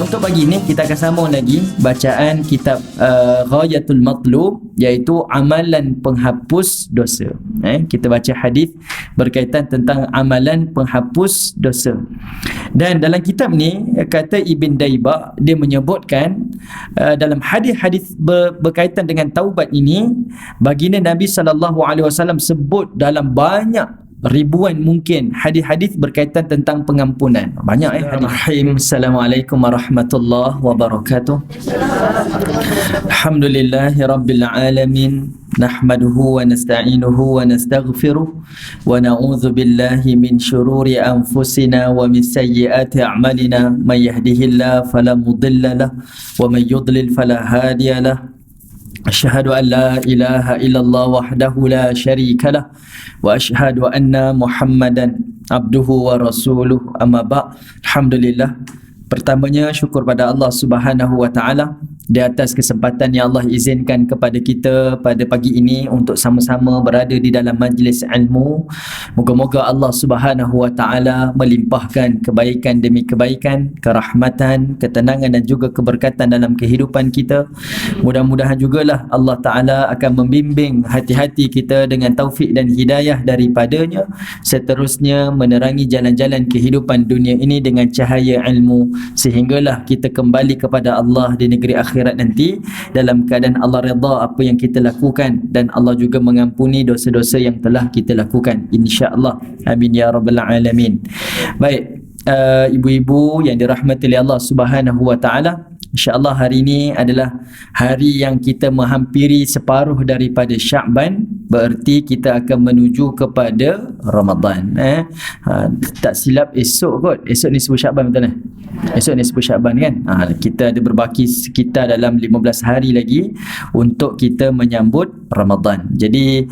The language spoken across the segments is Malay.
Untuk pagi ni kita akan sambung lagi bacaan kitab Ghayatul Matlub, iaitu amalan penghapus dosa. Kita baca hadis berkaitan tentang amalan penghapus dosa. Dan dalam kitab ni kata Ibn Daibak, dia menyebutkan dalam hadis-hadis berkaitan dengan taubat ini, baginda Nabi SAW sebut dalam banyak ribuan mungkin hadis-hadis berkaitan tentang pengampunan. Banyak hadis. Assalamualaikum warahmatullahi wabarakatuh. Alhamdulillahirabbil alamin. Nahmaduhu wa nasta'inuhu wa nastaghfiruh wa na'udzu billahi min shururi anfusina wa min sayyiati a'malina. May yahdihillahu fala mudilla lahu wa may yudlil fala hadiya lahu. Asyhadu an la ilaha illallah wahdahu la syarika lah wa asyhadu anna Muhammadan abduhu wa rasuluh, amma ba'. Alhamdulillah, pertamanya syukur pada Allah Subhanahu wa taala di atas kesempatan yang Allah izinkan kepada kita pada pagi ini untuk sama-sama berada di dalam majlis ilmu. Moga-moga Allah Subhanahu wa taala melimpahkan kebaikan demi kebaikan, kerahmatan, ketenangan dan juga keberkatan dalam kehidupan kita. Mudah-mudahan jugalah Allah taala akan membimbing hati-hati kita dengan taufik dan hidayah daripadanya, seterusnya menerangi jalan-jalan kehidupan dunia ini dengan cahaya ilmu, sehinggalah kita kembali kepada Allah di negeri akhirat nanti dalam keadaan Allah redha apa yang kita lakukan, dan Allah juga mengampuni dosa-dosa yang telah kita lakukan, insya-Allah. Amin ya rabbal alamin. Baik, ibu-ibu yang dirahmati oleh Allah Subhanahu wa taala, insya-Allah hari ini adalah hari yang kita menghampiri separuh daripada Sya'ban, bererti kita akan menuju kepada Ramadan. Tak silap esok kot. Esok ni 10 Sya'ban, betul tak? Esok ni 10 Sya'ban kan? Kita ada berbaki sekitar dalam 15 hari lagi untuk kita menyambut Ramadan. Jadi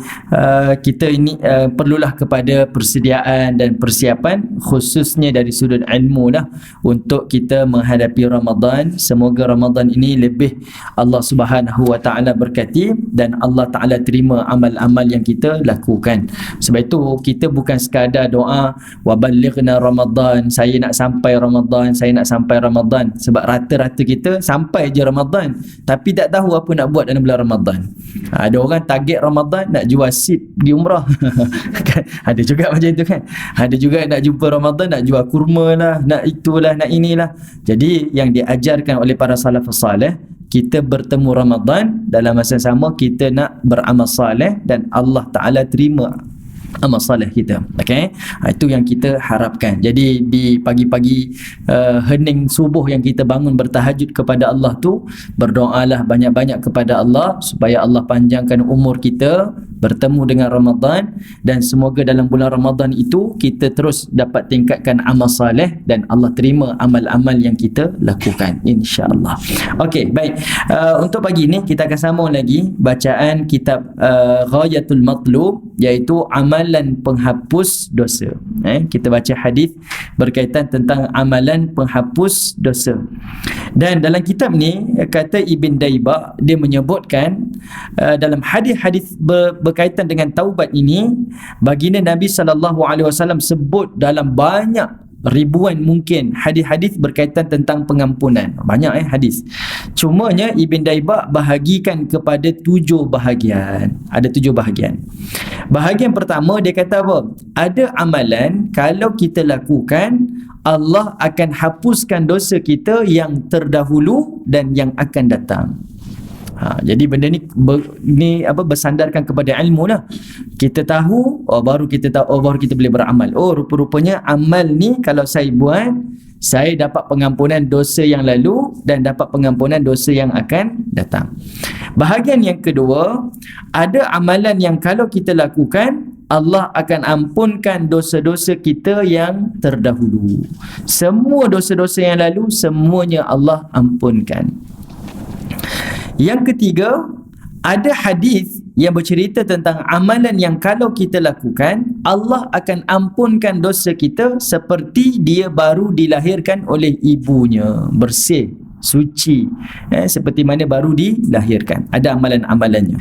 kita ini perlulah kepada persediaan dan persiapan, khususnya dari sudut ilmu lah, untuk kita menghadapi Ramadan. Semoga Ramadan ini lebih Allah Subhanahu wa taala berkati dan Allah taala terima amal-amal yang kita lakukan. Sebab itu kita bukan sekadar doa wa ballighna Ramadan, saya nak sampai Ramadan, saya nak sampai Ramadan. Sebab rata-rata kita sampai je Ramadan tapi tak tahu apa nak buat dalam bulan Ramadan. Ada orang target Ramadan nak jual seat di umrah. Ada juga macam itu kan. Ada juga nak jumpa Ramadan nak jual kurma lah, nak itulah, nak inilah. Jadi yang diajarkan oleh para salafus salih, kita bertemu Ramadan, dalam masa yang sama kita nak beramal saleh dan Allah Ta'ala terima amal saleh kita. Okey, itu yang kita harapkan. Jadi di pagi-pagi hening subuh yang kita bangun bertahajud kepada Allah tu, berdoalah banyak-banyak kepada Allah supaya Allah panjangkan umur kita, bertemu dengan Ramadan, dan semoga dalam bulan Ramadan itu kita terus dapat tingkatkan amal saleh dan Allah terima amal-amal yang kita lakukan, insya-Allah. Okey, baik. Untuk pagi ni kita akan sambung lagi bacaan kitab Ghayatul Matlub, iaitu amalan penghapus dosa. Kita baca hadis berkaitan tentang amalan penghapus dosa. Dan dalam kitab ni kata Ibn Daibak, dia menyebutkan dalam hadis-hadis berkaitan dengan taubat ini, baginda Nabi SAW sebut dalam banyak ribuan mungkin hadis-hadis berkaitan tentang pengampunan. Banyak hadis. Cumanya Ibn Daibak bahagikan kepada 7 bahagian. Ada 7 bahagian. Bahagian pertama dia kata apa? Ada amalan kalau kita lakukan, Allah akan hapuskan dosa kita yang terdahulu dan yang akan datang. Jadi benda ni bersandarkan kepada ilmu lah. Kita tahu, baru kita boleh beramal. Rupa-rupanya amal ni kalau saya buat, saya dapat pengampunan dosa yang lalu dan dapat pengampunan dosa yang akan datang. Bahagian yang kedua, ada amalan yang kalau kita lakukan, Allah akan ampunkan dosa-dosa kita yang terdahulu. Semua dosa-dosa yang lalu, semuanya Allah ampunkan. Yang ketiga, ada hadis yang bercerita tentang amalan yang kalau kita lakukan, Allah akan ampunkan dosa kita seperti dia baru dilahirkan oleh ibunya, bersih, suci, seperti mana baru dilahirkan. Ada amalan-amalannya.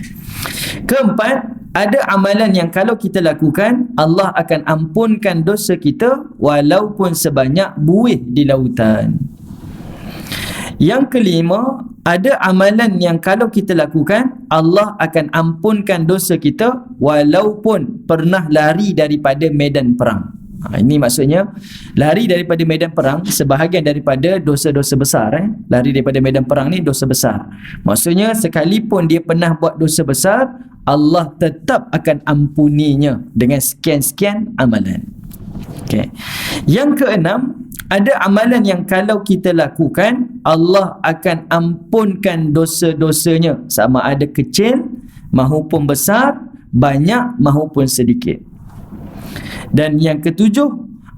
Keempat, ada amalan yang kalau kita lakukan, Allah akan ampunkan dosa kita walaupun sebanyak buih di lautan. Yang kelima, ada amalan yang kalau kita lakukan, Allah akan ampunkan dosa kita walaupun pernah lari daripada medan perang. Ini maksudnya lari daripada medan perang, sebahagian daripada dosa-dosa besar. Lari daripada medan perang ni dosa besar. Maksudnya sekalipun dia pernah buat dosa besar, Allah tetap akan ampuninya dengan sekian-sekian amalan. Okay. Yang keenam, ada amalan yang kalau kita lakukan, Allah akan ampunkan dosa-dosanya, sama ada kecil maupun besar, banyak maupun sedikit. Dan yang ketujuh,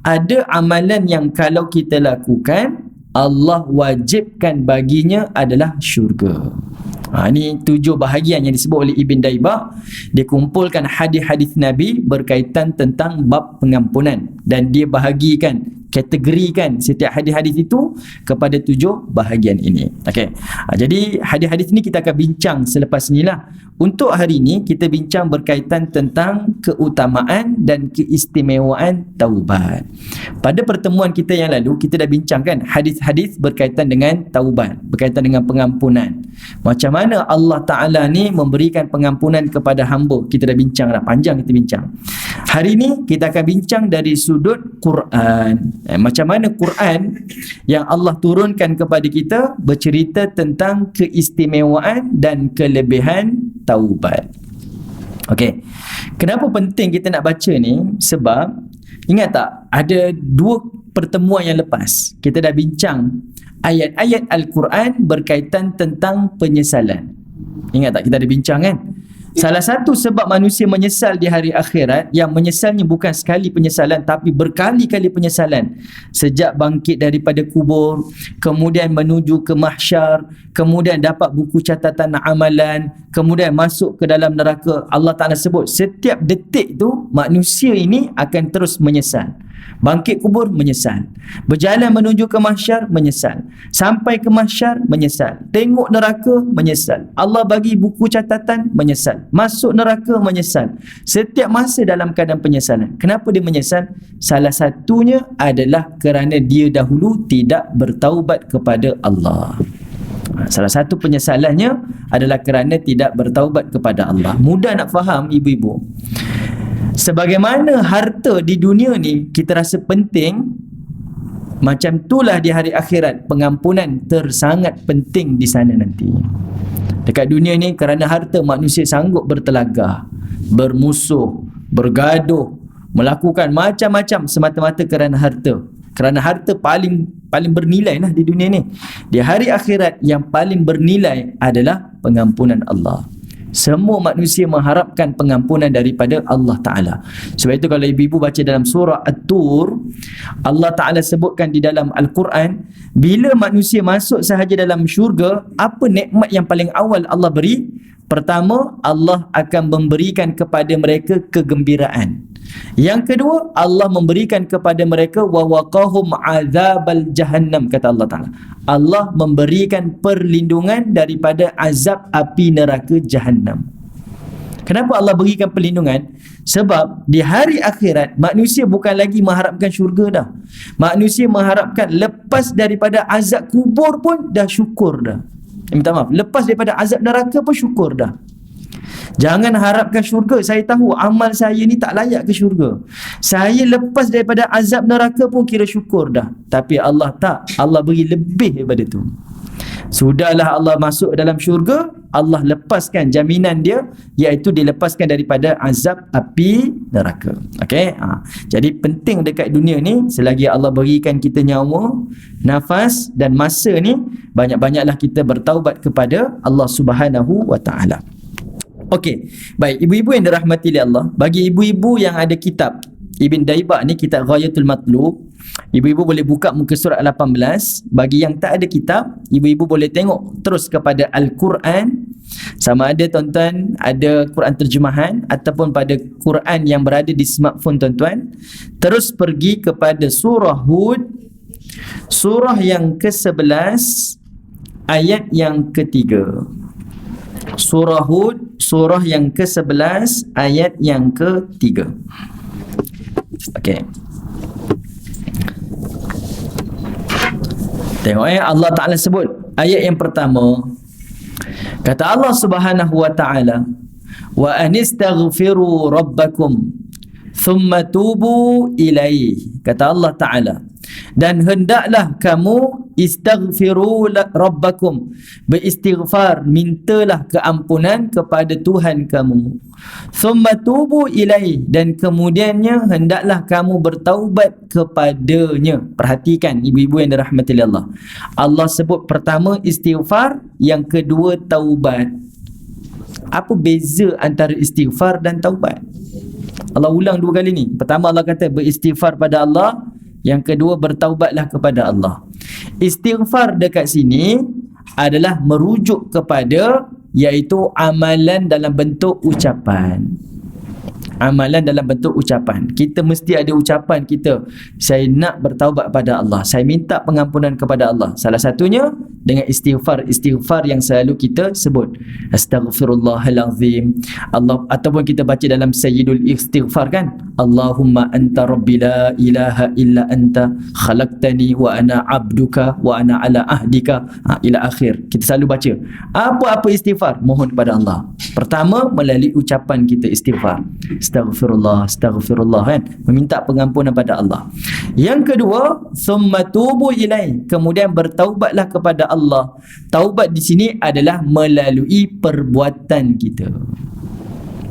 ada amalan yang kalau kita lakukan, Allah wajibkan baginya adalah syurga. Ini 7 bahagian yang disebut oleh Ibn Daibah. Dia kumpulkan hadis-hadis Nabi berkaitan tentang bab pengampunan, dan dia bahagikan, kategorikan setiap hadis-hadis itu kepada 7 bahagian ini. Okey. Jadi hadis-hadis ini kita akan bincang selepas inilah. Untuk hari ini kita bincang berkaitan tentang keutamaan dan keistimewaan taubat. Pada pertemuan kita yang lalu kita dah bincangkan hadis-hadis berkaitan dengan taubat, berkaitan dengan pengampunan. Macam mana Allah Ta'ala ni memberikan pengampunan kepada hamba. Kita dah bincang dah, panjang kita bincang. Hari ini kita akan bincang dari sudut Quran. Macam mana Quran yang Allah turunkan kepada kita bercerita tentang keistimewaan dan kelebihan taubat. Okey. Kenapa penting kita nak baca ni? Sebab ingat tak, ada 2 pertemuan yang lepas kita dah bincang ayat-ayat Al-Quran berkaitan tentang penyesalan. Ingat tak kita ada bincang kan? Salah satu sebab manusia menyesal di hari akhirat, yang menyesalnya bukan sekali penyesalan tapi berkali-kali penyesalan. Sejak bangkit daripada kubur, kemudian menuju ke mahsyar, kemudian dapat buku catatan amalan, kemudian masuk ke dalam neraka. Allah Ta'ala sebut setiap detik tu manusia ini akan terus menyesal. Bangkit kubur, menyesal. Berjalan menuju ke mahsyar, menyesal. Sampai ke mahsyar, menyesal. Tengok neraka, menyesal. Allah bagi buku catatan, menyesal. Masuk neraka, menyesal. Setiap masa dalam keadaan penyesalan. Kenapa dia menyesal? Salah satunya adalah kerana dia dahulu tidak bertaubat kepada Allah. Salah satu penyesalannya adalah kerana tidak bertaubat kepada Allah. Mudah nak faham ibu-ibu. Sebagaimana harta di dunia ni kita rasa penting, macam itulah di hari akhirat pengampunan tersangat penting di sana nanti. Dekat dunia ni kerana harta manusia sanggup bertelagah, bermusuh, bergaduh, melakukan macam-macam semata-mata kerana harta. Kerana harta paling bernilai lah di dunia ni. Di hari akhirat yang paling bernilai adalah pengampunan Allah. Semua manusia mengharapkan pengampunan daripada Allah Ta'ala. Sebab itu kalau ibu-ibu baca dalam surah At-Tur, Allah Ta'ala sebutkan di dalam Al-Quran, bila manusia masuk sahaja dalam syurga, apa nikmat yang paling awal Allah beri? Pertama, Allah akan memberikan kepada mereka kegembiraan. Yang kedua, Allah memberikan kepada mereka wa waqahum azabal jahannam, kata Allah Ta'ala. Allah memberikan perlindungan daripada azab api neraka jahannam. Kenapa Allah berikan perlindungan? Sebab di hari akhirat manusia bukan lagi mengharapkan syurga dah. Manusia mengharapkan lepas daripada azab kubur pun dah syukur dah. Minta maaf, lepas daripada azab neraka pun syukur dah. Jangan harapkan syurga. Saya tahu amal saya ni tak layak ke syurga. Saya lepas daripada azab neraka pun kira syukur dah. Tapi Allah tak. Allah beri lebih daripada tu. Sudahlah Allah masuk dalam syurga, Allah lepaskan jaminan dia, iaitu dilepaskan daripada azab api neraka. Okey? Jadi penting dekat dunia ni, selagi Allah berikan kita nyawa, nafas dan masa ni, banyak-banyaklah kita bertaubat kepada Allah Subhanahu wa Ta'ala. Okey, baik ibu-ibu yang dirahmati oleh Allah, bagi ibu-ibu yang ada kitab Ibn Daibah ni, kitab Ghayatul Matlub, ibu-ibu boleh buka muka surat 18. Bagi yang tak ada kitab, ibu-ibu boleh tengok terus kepada Al-Quran, sama ada tuan-tuan ada Quran terjemahan ataupun pada Quran yang berada di smartphone tuan-tuan. Terus pergi kepada surah Hud, surah yang ke-11 ayat yang ke-3. Surah Hud, surah yang ke-11 ayat yang ke-3. Okey. Tengok Allah Ta'ala sebut, Ayat yang pertama, kata Allah Subhanahu wa taala, wa anistaghfiru rabbakum thumma tubu ilaih. Kata Allah taala, dan hendaklah kamu istaghfiru rabbakum, beristighfar, mintalah keampunan kepada Tuhan kamu. Thumma tubu ilaih, dan kemudiannya hendaklah kamu bertaubat kepadanya. Perhatikan ibu-ibu yang dirahmati Allah. Allah sebut pertama istighfar, yang kedua taubat. Apa beza antara istighfar dan taubat? Allah ulang dua kali ni. Pertama Allah kata beristighfar pada Allah, yang kedua bertaubatlah kepada Allah. Istighfar dekat sini adalah merujuk kepada, iaitu amalan dalam bentuk ucapan. Amalan dalam bentuk ucapan. Kita mesti ada ucapan kita, saya nak bertaubat pada Allah, saya minta pengampunan kepada Allah. Salah satunya dengan istighfar. Istighfar yang selalu kita sebut, astaghfirullahalazim. Allah, ataupun kita baca dalam Sayyidul Istighfar kan, Allahumma anta rabbi la ilaha illa anta khalaqtani wa ana abduka wa ana ala ahdika, ila akhir. Kita selalu baca. Apa-apa istighfar, mohon kepada Allah. Pertama melalui ucapan kita istighfar, astaghfirullah, astaghfirullah kan, meminta pengampunan pada Allah. Yang kedua, summa tubu ilaih, kemudian bertaubatlah kepada Allah. Taubat di sini adalah melalui perbuatan kita.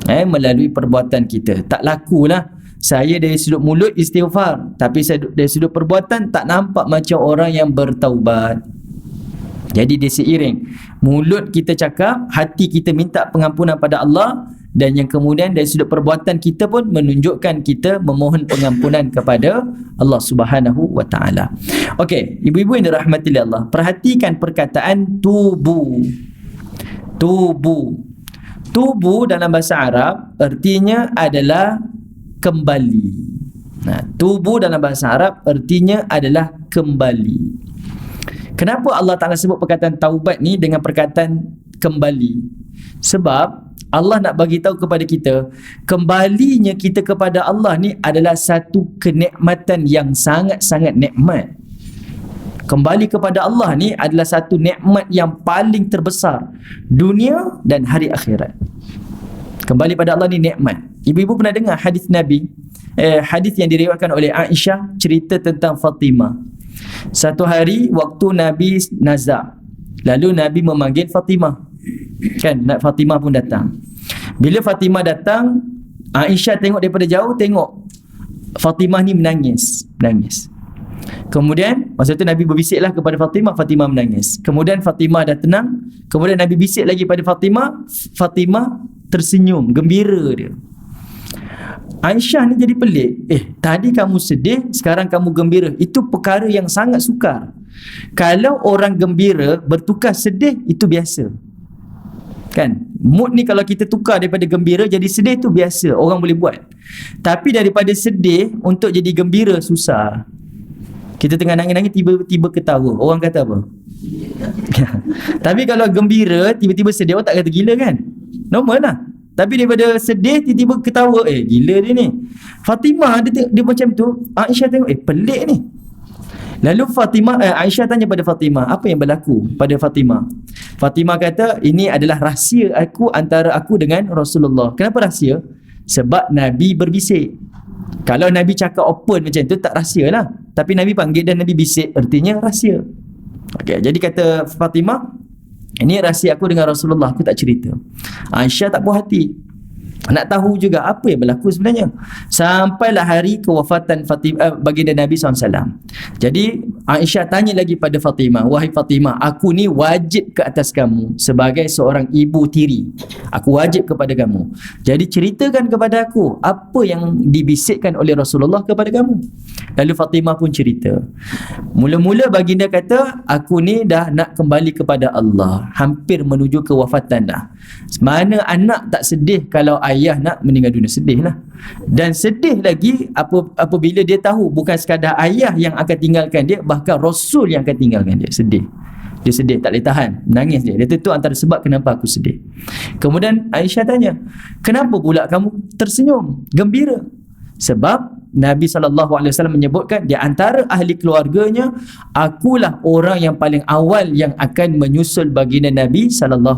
Melalui perbuatan kita. Tak lakulah saya dari sudut mulut istighfar, tapi saya dari sudut perbuatan tak nampak macam orang yang bertaubat. Jadi dia seiring. Mulut kita cakap, hati kita minta pengampunan pada Allah, dan yang kemudian dari sudut perbuatan kita pun menunjukkan kita memohon pengampunan kepada Allah Subhanahu wa taala. Okey, ibu-ibu yang dirahmati Allah, perhatikan perkataan tubu. Tubu. Tubu dalam bahasa Arab artinya adalah kembali. Tubu dalam bahasa Arab artinya adalah kembali. Kenapa Allah Ta'ala sebut perkataan taubat ni dengan perkataan kembali? Sebab Allah nak bagi tahu kepada kita, kembalinya kita kepada Allah ni adalah satu kenikmatan yang sangat-sangat nikmat. Kembali kepada Allah ni adalah satu nikmat yang paling terbesar dunia dan hari akhirat. Kembali pada Allah ni nikmat. Ibu-ibu pernah dengar hadis Nabi, hadis yang diriwayatkan oleh Aisyah, cerita tentang Fatimah. Satu hari waktu Nabi nazak, lalu Nabi memanggil Fatimah. Kan, Fatimah pun datang. Bila Fatimah datang, Aisyah tengok daripada jauh, tengok Fatimah ni menangis. Kemudian masa tu Nabi berbisiklah kepada Fatimah, Fatimah menangis. Kemudian Fatimah dah tenang, kemudian Nabi bisik lagi pada Fatimah, Fatimah tersenyum, gembira dia. Aisyah ni jadi pelik. Tadi kamu sedih, sekarang kamu gembira. Itu perkara yang sangat sukar. Kalau orang gembira bertukar sedih, itu biasa. Kan? Mood ni kalau kita tukar daripada gembira jadi sedih, tu biasa, orang boleh buat. Tapi daripada sedih untuk jadi gembira, susah. Kita tengah nangis-nangis, tiba-tiba ketawa, orang kata apa? Tapi kalau gembira tiba-tiba sedih, orang tak kata gila kan? Normal lah. Tapi daripada sedih tiba-tiba ketawa, gila dia ni. Fatimah dia macam tu. Aisyah tengok, pelik ni. Lalu Aisyah tanya pada Fatimah, apa yang berlaku pada Fatimah? Fatimah kata, ini adalah rahsia antara aku dengan Rasulullah. Kenapa rahsia? Sebab Nabi berbisik. Kalau Nabi cakap open macam tu, tak rahsia lah. Tapi Nabi panggil dan Nabi bisik, artinya rahsia. Okay, jadi kata Fatimah, ini rahsia aku dengan Rasulullah, aku tak cerita. Aisyah tak puas hati, nak tahu juga apa yang berlaku sebenarnya. Sampailah hari kewafatan baginda Nabi SAW. Jadi Aisyah tanya lagi pada Fatimah, wahai Fatimah, aku ni wajib ke atas kamu sebagai seorang ibu tiri. Aku wajib kepada kamu. Jadi ceritakan kepada aku apa yang dibisikkan oleh Rasulullah kepada kamu. Lalu Fatimah pun cerita. Mula-mula baginda kata, aku ni dah nak kembali kepada Allah, hampir menuju kewafatan dah. Mana anak tak sedih kalau ayah nak meninggal dunia? Sedih lah. Dan sedih lagi apabila dia tahu bukan sekadar ayah yang akan tinggalkan dia, bahkan Rasul yang akan tinggalkan dia. Sedih. Dia sedih, tak boleh tahan, menangis dia. Dia tu antara sebab kenapa aku sedih. Kemudian Aisyah tanya, kenapa pula kamu tersenyum, gembira? Sebab Nabi SAW menyebutkan di antara ahli keluarganya, akulah orang yang paling awal yang akan menyusul baginda Nabi SAW.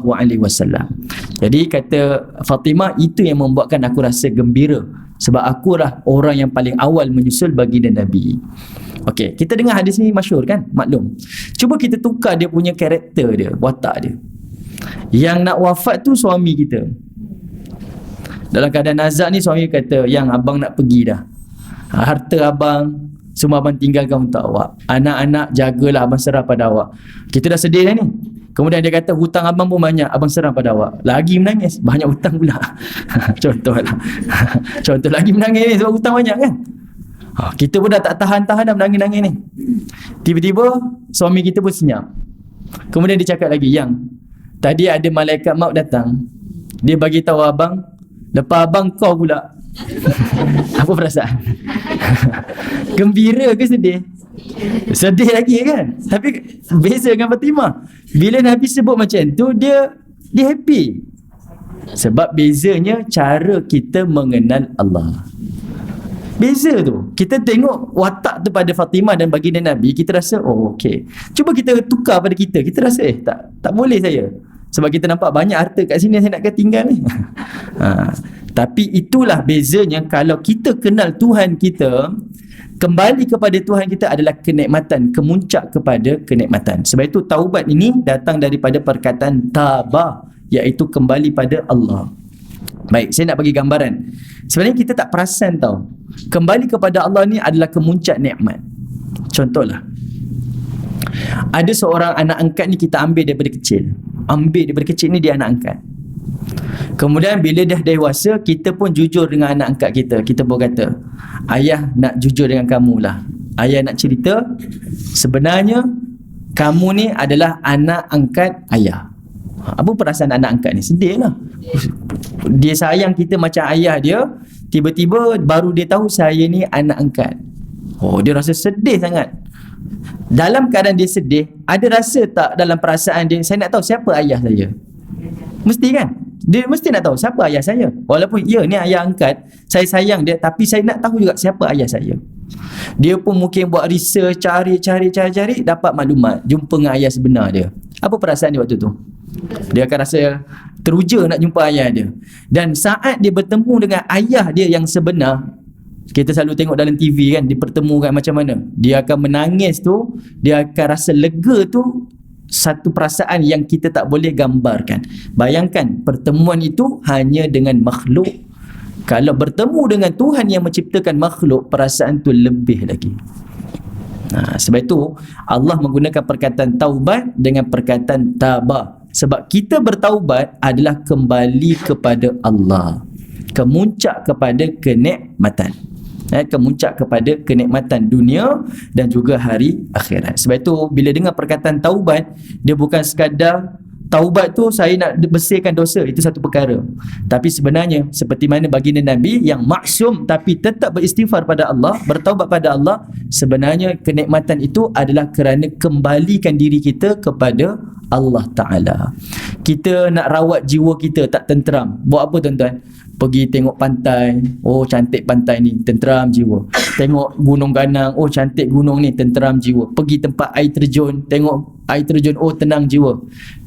Jadi kata Fatimah, itu yang membuatkan aku rasa gembira, sebab akulah orang yang paling awal menyusul baginda Nabi. Okey, kita dengar hadis ni masyhur kan, maklum. Cuba kita tukar dia punya karakter dia, watak dia. Yang nak wafat tu suami kita. Dalam keadaan nazak ni, suami kata, yang abang nak pergi dah, harta abang semua abang tinggalkan untuk awak, anak-anak jagalah, abang serah pada awak. Kita dah sedih dah ni. Kemudian dia kata, hutang abang pun banyak, abang serah pada awak. Lagi menangis, banyak hutang pula. Contohlah. Contoh lagi menangis ni sebab hutang banyak kan. Kita pun dah tak tahan-tahan dah menangis-nangis ni. Tiba-tiba suami kita pun senyap. Kemudian dia cakap lagi, yang tadi ada malaikat maut datang, dia bagi tahu abang, lepas abang kau pula. Apa perasaan? Gembira ke sedih? Sedih lagi kan. Tapi beza dengan Fatimah, bila Nabi sebut macam tu, dia happy. Sebab bezanya cara kita mengenal Allah. Beza tu. Kita tengok watak tu pada Fatimah dan baginda Nabi, kita rasa oh okey. Cuba kita tukar pada kita. Kita rasa tak boleh saya. Sebab kita nampak banyak harta kat sini, saya nak tinggal ni. Tapi itulah bezanya kalau kita kenal Tuhan kita, kembali kepada Tuhan kita adalah kenikmatan, kemuncak kepada kenikmatan. Sebab itu taubat ini datang daripada perkataan tabah, iaitu kembali pada Allah. Baik, saya nak bagi gambaran. Sebenarnya kita tak perasan tau, kembali kepada Allah ni adalah kemuncak nikmat. Contohlah, ada seorang anak angkat ni, kita ambil daripada kecil. Ni dia anak angkat. Kemudian bila dah dewasa, kita pun jujur dengan anak angkat kita. Kita pun kata, ayah nak jujur dengan kamu lah. Ayah nak cerita, sebenarnya kamu ni adalah anak angkat ayah. Apa perasaan anak angkat ni? Sedih lah. Dia sayang kita macam ayah dia, tiba-tiba baru dia tahu saya ni anak angkat. Oh, dia rasa sedih sangat. Dalam keadaan dia sedih, ada rasa tak dalam perasaan dia, saya nak tahu siapa ayah saya? Mesti kan? Dia mesti nak tahu siapa ayah saya. Walaupun ya ni ayah angkat, saya sayang dia, tapi saya nak tahu juga siapa ayah saya. Dia pun mungkin buat research, cari, dapat maklumat, jumpa dengan ayah sebenar dia. Apa perasaan dia waktu tu? Dia akan rasa teruja nak jumpa ayah dia. Dan saat dia bertemu dengan ayah dia yang sebenar, kita selalu tengok dalam TV kan, dipertemukan macam mana, dia akan menangis tu, dia akan rasa lega tu, satu perasaan yang kita tak boleh gambarkan. Bayangkan pertemuan itu hanya dengan makhluk. Kalau bertemu dengan Tuhan yang menciptakan makhluk, perasaan tu lebih lagi. Sebab itu Allah menggunakan perkataan taubat dengan perkataan tabah. Sebab kita bertaubat adalah kembali kepada Allah, kemuncak kepada kenikmatan, kemuncak kepada kenikmatan dunia dan juga hari akhirat. Sebab itu bila dengar perkataan taubat, dia bukan sekadar taubat tu saya nak bersihkan dosa, itu satu perkara. Tapi sebenarnya seperti mana baginda Nabi yang maksum tapi tetap beristighfar pada Allah, bertaubat pada Allah, sebenarnya kenikmatan itu adalah kerana kembalikan diri kita kepada Allah Ta'ala. Kita nak rawat jiwa kita tak tenteram, buat apa tuan-tuan? Pergi tengok pantai, oh cantik pantai ni, tenteram jiwa. Tengok gunung ganang, oh cantik gunung ni, tenteram jiwa. Pergi tempat air terjun, tengok air terjun, oh tenang jiwa.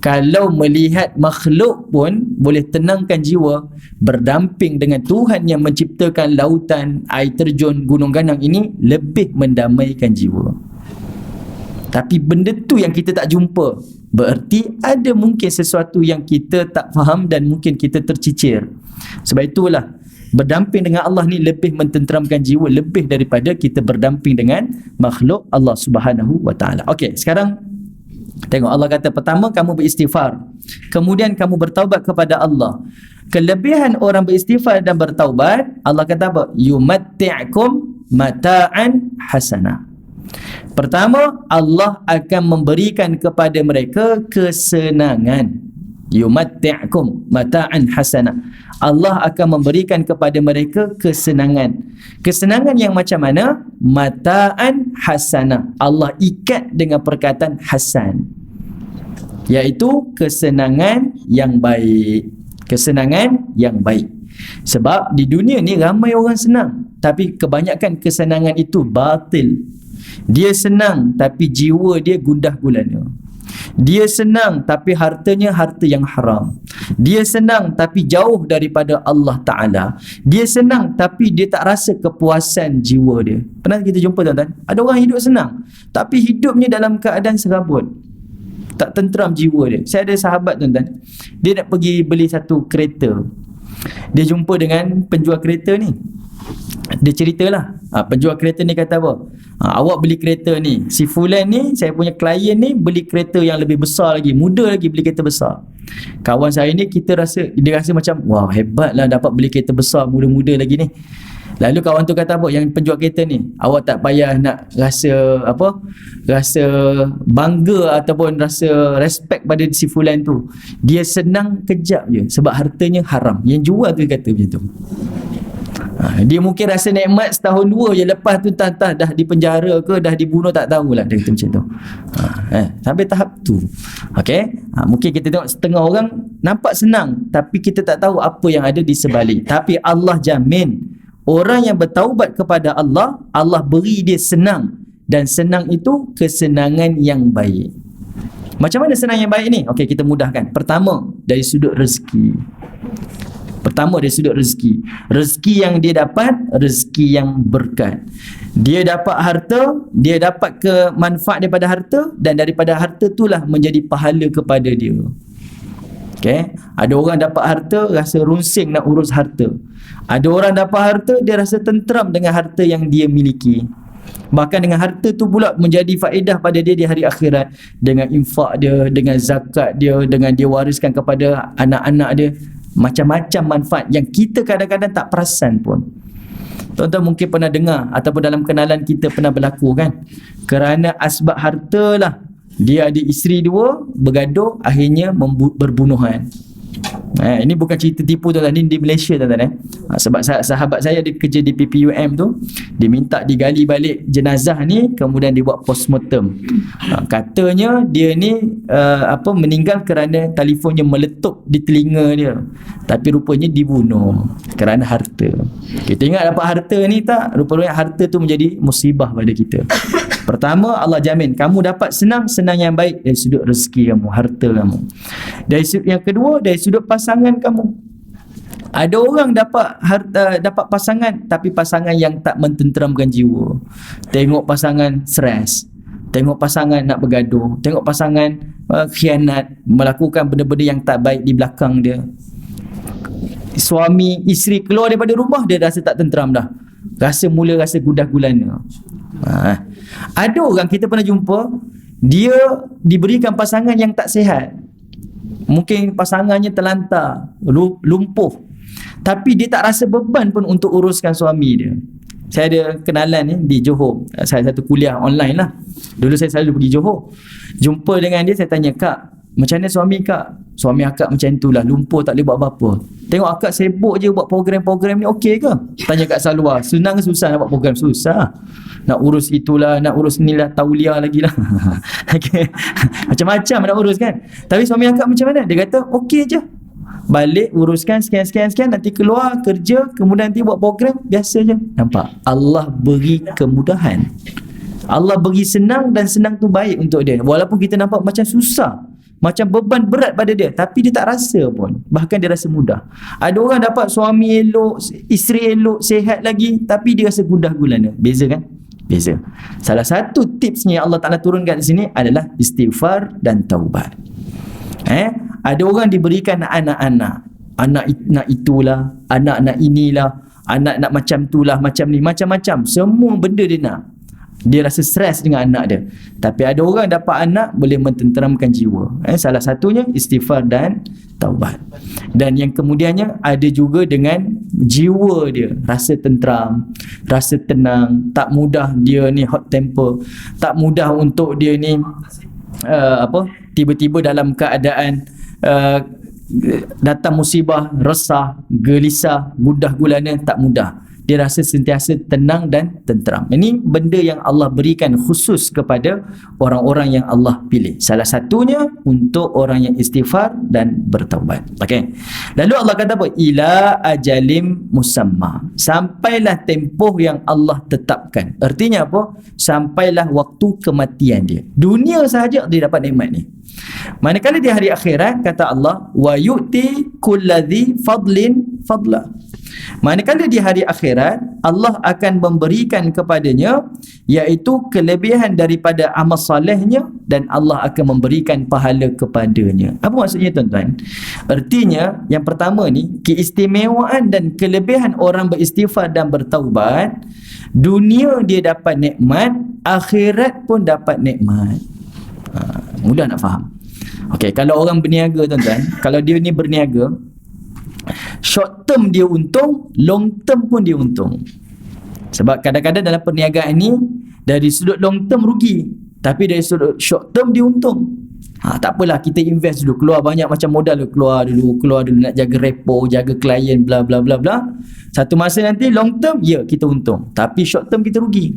Kalau melihat makhluk pun boleh tenangkan jiwa, berdamping dengan Tuhan yang menciptakan lautan, air terjun, gunung ganang ini lebih mendamaikan jiwa. Tapi benda tu yang kita tak jumpa, bererti ada mungkin sesuatu yang kita tak faham dan mungkin kita tercicir. Sebab itulah berdamping dengan Allah ni lebih mententeramkan jiwa, lebih daripada kita berdamping dengan makhluk Allah Subhanahu wa taala. Okey, sekarang tengok Allah kata, pertama kamu beristighfar, kemudian kamu bertaubat kepada Allah. Kelebihan orang beristighfar dan bertaubat, Allah kata apa? Yumatti'kum mata'an hasanah. Pertama, Allah akan memberikan kepada mereka kesenangan. Yumatti'kum mata'an hasanah. Allah akan memberikan kepada mereka kesenangan. Kesenangan yang macam mana? Mata'an hasanah. Allah ikat dengan perkataan hasan, iaitu kesenangan yang baik. Kesenangan yang baik. Sebab di dunia ni ramai orang senang, tapi kebanyakan kesenangan itu batil. Dia senang tapi jiwa dia gundah gulana. Dia senang tapi hartanya harta yang haram. Dia senang tapi jauh daripada Allah Ta'ala. Dia senang tapi dia tak rasa kepuasan jiwa dia. Pernah kita jumpa tuan-tuan? Ada orang hidup senang tapi hidupnya dalam keadaan serabut, tak tenteram jiwa dia. Saya ada sahabat tuan-tuan, dia nak pergi beli satu kereta. Dia jumpa dengan penjual kereta ni. Dia ceritalah, penjual kereta ni kata apa, awak beli kereta ni, si fulan ni, saya punya klien ni beli kereta yang lebih besar lagi, muda lagi beli kereta besar. Kawan saya ni, dia rasa macam, wah hebatlah dapat beli kereta besar, muda-muda lagi ni. Lalu kawan tu kata apa, yang penjual kereta ni, awak tak payah nak rasa bangga ataupun rasa respect pada si fulan tu. Dia senang kejap je sebab hartanya haram. Yang jual tu kata macam tu. Dia mungkin rasa nikmat setahun dua je, lepas tu dah di penjara ke dah dibunuh tak tahulah, dia kata macam tu. Sampai tahap tu. Okey, mungkin kita tengok setengah orang nampak senang tapi kita tak tahu apa yang ada di sebalik. Tapi Allah jamin orang yang bertaubat kepada Allah, Allah beri dia senang, dan senang itu kesenangan yang baik. Macam mana senang yang baik ni? Okey, kita mudahkan. Pertama, dari sudut rezeki. Rezeki yang dia dapat, rezeki yang berkat. Dia dapat harta, dia dapat manfaat daripada harta, dan daripada harta itulah menjadi pahala kepada dia. Okay? Ada orang dapat harta rasa runsing nak urus harta. Ada orang dapat harta dia rasa tenteram dengan harta yang dia miliki. Bahkan dengan harta tu pula menjadi faedah pada dia di hari akhirat, dengan infak dia, dengan zakat dia, dengan dia wariskan kepada anak-anak dia. Macam-macam manfaat yang kita kadang-kadang tak perasan pun. Tuan-tuan mungkin pernah dengar ataupun dalam kenalan kita pernah berlaku kan, kerana asbab harta lah dia ada isteri dua, bergaduh, akhirnya berbunuhan. Ini bukan cerita tipu tuan-tuan, ini di Malaysia tuan-tuan. Sebab sahabat saya dia kerja di PPUM tu, dia minta digali balik jenazah ni, kemudian dibuat postmortem. Katanya dia ni meninggal kerana telefonnya meletup di telinga dia, tapi rupanya dibunuh kerana harta. Kita ingat dapat harta ni tak, rupanya harta tu menjadi musibah pada kita. Pertama, Allah jamin kamu dapat senang yang baik dari sudut rezeki kamu, harta kamu. Dari sudut yang kedua, dari sudut pasangan kamu. Ada orang dapat harta, dapat pasangan, tapi pasangan yang tak mententeramkan jiwa. Tengok pasangan stres, tengok pasangan nak bergaduh, tengok pasangan khianat, melakukan benda-benda yang tak baik di belakang dia. Suami, isteri keluar daripada rumah, dia rasa tak tenteram dah. Mula rasa gundah gulana. Ada orang kita pernah jumpa, dia diberikan pasangan yang tak sihat. Mungkin pasangannya terlantar, lumpuh, tapi dia tak rasa beban pun untuk uruskan suami dia. Saya ada kenalan ni di Johor, saya satu kuliah online lah. Dulu saya selalu pergi Johor. Jumpa dengan dia, saya tanya, "Kak, macam mana suami kak?" "Suami akak macam tu lah, lumpuh, tak boleh buat apa-apa." "Tengok akak sibuk je buat program-program ni, okey ke?" Tanya Kak Salwa. "Senang ke susah nak buat program?" "Susah. Nak urus itulah, nak urus inilah, tauliah lagi lah." Okay. Macam-macam nak urus kan. Tapi suami akak macam mana? Dia kata, "Okey je. Balik uruskan sekian, nanti keluar kerja, kemudian nanti buat program, biasa je." Nampak? Allah beri kemudahan. Allah beri senang, dan senang tu baik untuk dia. Walaupun kita nampak macam susah, macam beban berat pada dia, tapi dia tak rasa pun. Bahkan dia rasa mudah. Ada orang dapat suami elok, isteri elok, sihat lagi, tapi dia rasa gundah gulana. Beza kan? Beza. Salah satu tipsnya Allah Ta'ala turunkan di sini adalah istighfar dan taubat. Ada orang diberikan anak-anak, anak nak itulah, anak nak inilah, anak nak macam itulah, macam ni, macam-macam. Semua benda dia nak. Dia rasa stres dengan anak dia. Tapi ada orang dapat anak boleh mententeramkan jiwa. Salah satunya istighfar dan taubat. Dan yang kemudiannya ada juga dengan jiwa dia, rasa tenteram, rasa tenang, tak mudah dia ni hot temper, tak mudah untuk dia ni tiba-tiba dalam keadaan datang musibah, resah, gelisah, gundah gulana, tak mudah. dia rasa sentiasa tenang dan tenteram. Ini benda yang Allah berikan khusus kepada orang-orang yang Allah pilih. Salah satunya untuk orang yang istighfar dan bertaubat. Okey. Lalu Allah kata apa? Ila ajalim musamma. Sampailah tempoh yang Allah tetapkan. Artinya apa? Sampailah waktu kematian dia. Dunia sahaja dia dapat nikmat ni. Manakala di hari akhirat kata Allah wa yu'ti kulladzi fadlin fadla. Manakala di hari akhirat Allah akan memberikan kepadanya iaitu kelebihan daripada amal solehnya dan Allah akan memberikan pahala kepadanya. Apa maksudnya tuan-tuan? Artinya yang pertama ni keistimewaan dan kelebihan orang beristighfar dan bertaubat, dunia dia dapat nikmat, akhirat pun dapat nikmat. Mudah nak faham. Okey, kalau orang berniaga tuan-tuan, kalau dia ni berniaga, short term dia untung, long term pun dia untung. Sebab kadang-kadang dalam perniagaan ni dari sudut long term rugi, tapi dari sudut short term dia untung. Tak apalah, kita invest dulu, keluar banyak macam modal keluar dulu nak jaga repo, jaga klien, bla bla bla bla. Satu masa nanti long term ya kita untung, tapi short term kita rugi.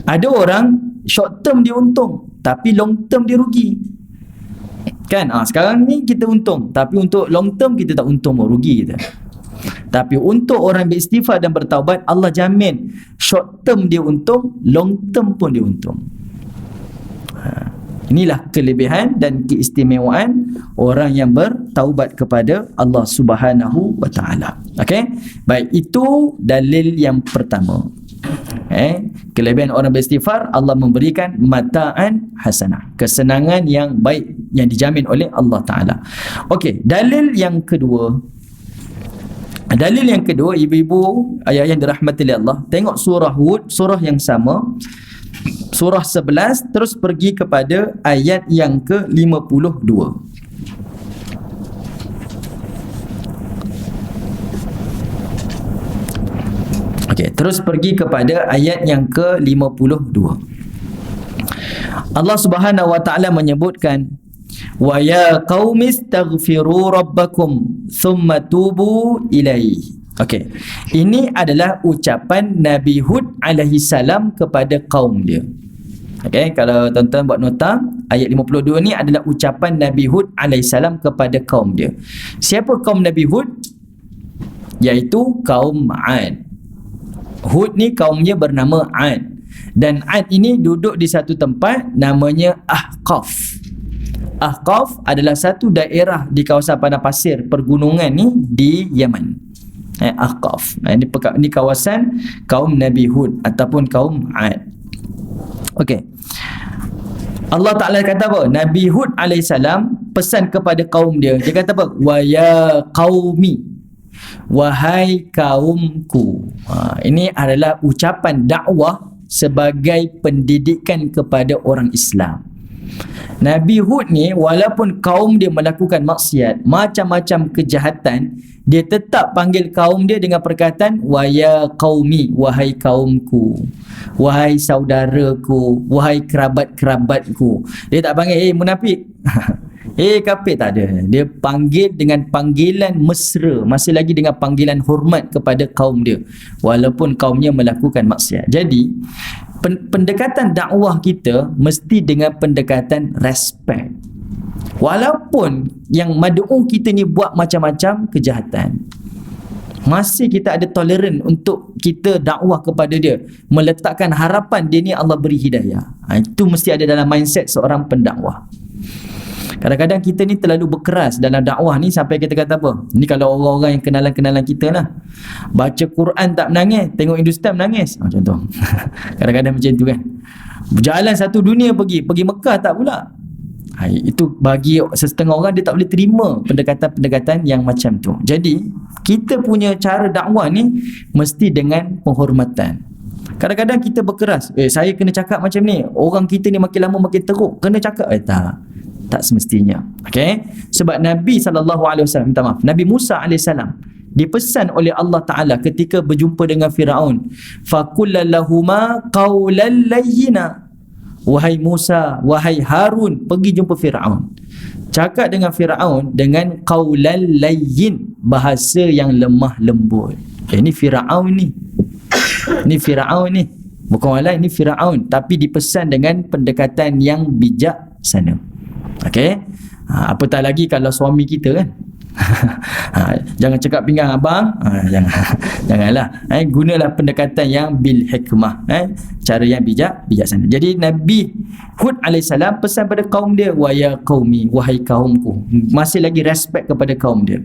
Ada orang short term dia untung, tapi long term dia rugi. Kan? Sekarang ni kita untung, tapi untuk long term kita tak untung, rugi kita. Tapi untuk orang beristighfar dan bertaubat, Allah jamin short term dia untung, long term pun dia untung. Inilah kelebihan dan keistimewaan orang yang bertaubat kepada Allah Subhanahu wa taala. Okey? Baik, itu dalil yang pertama. Kelebihan orang beristighfar, Allah memberikan mata'an hasanah, kesenangan yang baik yang dijamin oleh Allah Ta'ala. Okey, dalil yang kedua, ibu-ibu ayah yang dirahmati oleh Allah, tengok surah Hud, surah yang sama, surah 11, terus pergi kepada ayat yang ke-52. Okey, terus pergi kepada ayat yang ke-52. Allah Subhanahu wa taala menyebutkan wa ya qaumistaghfiru rabbakum thumma tubu ilaihi. Okey. Ini adalah ucapan Nabi Hud alaihi salam kepada kaum dia. Okey, kalau tuan-tuan buat nota, ayat 52 ni adalah ucapan Nabi Hud alaihi salam kepada kaum dia. Siapa kaum Nabi Hud? Iaitu kaum 'Ad. Hud ni kaumnya bernama 'Ad, dan 'Ad ini duduk di satu tempat namanya Ahqaf. Ahqaf adalah satu daerah di kawasan padang pasir pergunungan ni di Yaman. Ahqaf. Ini kawasan kaum Nabi Hud ataupun kaum 'Ad. Okey. Allah Ta'ala kata apa? Nabi Hud alaihissalam pesan kepada kaum dia. Dia kata apa? Wa ya qaumi, wahai kaumku. Ini adalah ucapan dakwah sebagai pendidikan kepada orang Islam. Nabi Hud ni walaupun kaum dia melakukan maksiat, macam-macam kejahatan, dia tetap panggil kaum dia dengan perkataan wa ya qaumi, wahai kaumku, wahai saudaraku, wahai kerabat-kerabatku. Dia tak panggil munafik. Kafir, tak ada. Dia panggil dengan panggilan mesra, masih lagi dengan panggilan hormat kepada kaum dia walaupun kaumnya melakukan maksiat. Jadi pendekatan dakwah kita mesti dengan pendekatan respect, walaupun yang mad'u kita ni buat macam-macam kejahatan, masih kita ada toleran untuk kita dakwah kepada dia, meletakkan harapan dia ni Allah beri hidayah. Itu mesti ada dalam mindset seorang pendakwah. Kadang-kadang kita ni terlalu berkeras dalam dakwah ni sampai kita kata apa? Ni kalau orang-orang yang kenalan-kenalan kita lah, baca Quran tak menangis, tengok Hindustan menangis. Contoh. Kadang-kadang macam tu kan. Berjalan satu dunia pergi Mekah tak pula. Itu bagi setengah orang dia tak boleh terima pendekatan-pendekatan yang macam tu. Jadi kita punya cara dakwah ni mesti dengan penghormatan. Kadang-kadang kita berkeras, saya kena cakap macam ni, orang kita ni makin lama makin teruk, kena cakap. Tak semestinya. Okey? Sebab Nabi SAW, minta maaf, Nabi Musa AS dipesan oleh Allah Ta'ala ketika berjumpa dengan Firaun, faqullahuma qawlan layyina. Wahai Musa, wahai Harun, pergi jumpa Firaun, cakap dengan Firaun dengan qawlan layyin, bahasa yang lemah lembut. Ni Firaun ni. Ni Firaun ni. Bukan orang lain, ni Firaun, tapi dipesan dengan pendekatan yang bijaksana. Okey. Apatah lagi kalau suami kita kan. Jangan cakap pinggang abang, janganlah. Gunalah pendekatan yang bil hikmah, cara yang bijaksana. Jadi Nabi Hud alaihissalam pesan pada kaum dia, wa ya qaumi, wahai kaumku. Masih lagi respect kepada kaum dia.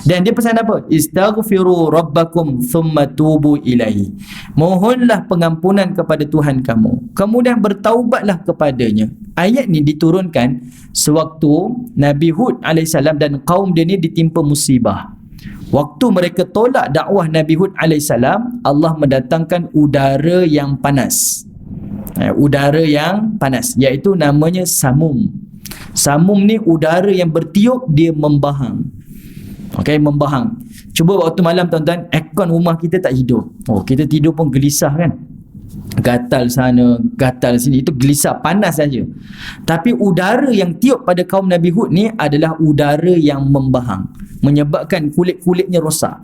Dan dia pesan apa? Istaghfiru rabbakum thumma tubu ilaihi. Mohonlah pengampunan kepada Tuhan kamu, kemudian bertaubatlah kepadanya. Ayat ni diturunkan sewaktu Nabi Hud alaihissalam dan kaum dia ni ditimpa musibah. Waktu mereka tolak dakwah Nabi Hud alaihissalam, Allah mendatangkan udara yang panas. Udara yang panas, iaitu namanya samum. Samum ni udara yang bertiup, dia membahang. Okey, membahang. Cuba waktu malam tuan-tuan, aircon rumah kita tak hidup. Kita tidur pun gelisah kan. Gatal sana, gatal sini, itu gelisah, panas saja. Tapi udara yang tiup pada kaum Nabi Hud ni adalah udara yang membahang, menyebabkan kulit-kulitnya rosak.